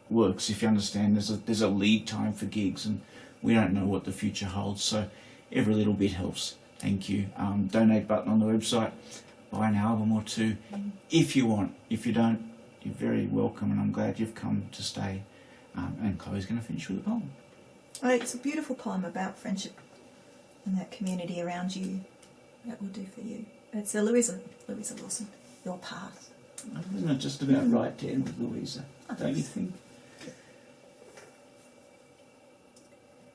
works, if you understand, there's a lead time for gigs, and we don't know what the future holds. So every little bit helps. Thank you. Donate button on the website. Buy an album or two if you want. If you don't, you're very welcome, and I'm glad you've come to stay. And Chloe's going to finish with a poem. Oh, it's a beautiful poem about friendship and that community around you. That will do for you. It's Louisa Lawson, Your Path. Isn't it just about right to end with Louisa? Don't you think?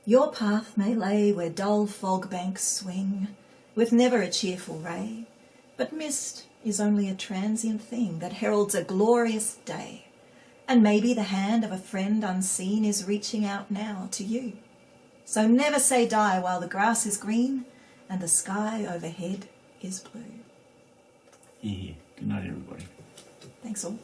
Your path may lay where dull fog banks swing, with never a cheerful ray, but mist is only a transient thing that heralds a glorious day. And maybe the hand of a friend unseen is reaching out now to you. So never say die while the grass is green and the sky overhead is blue. Yeah. Good night, everybody. Thanks all.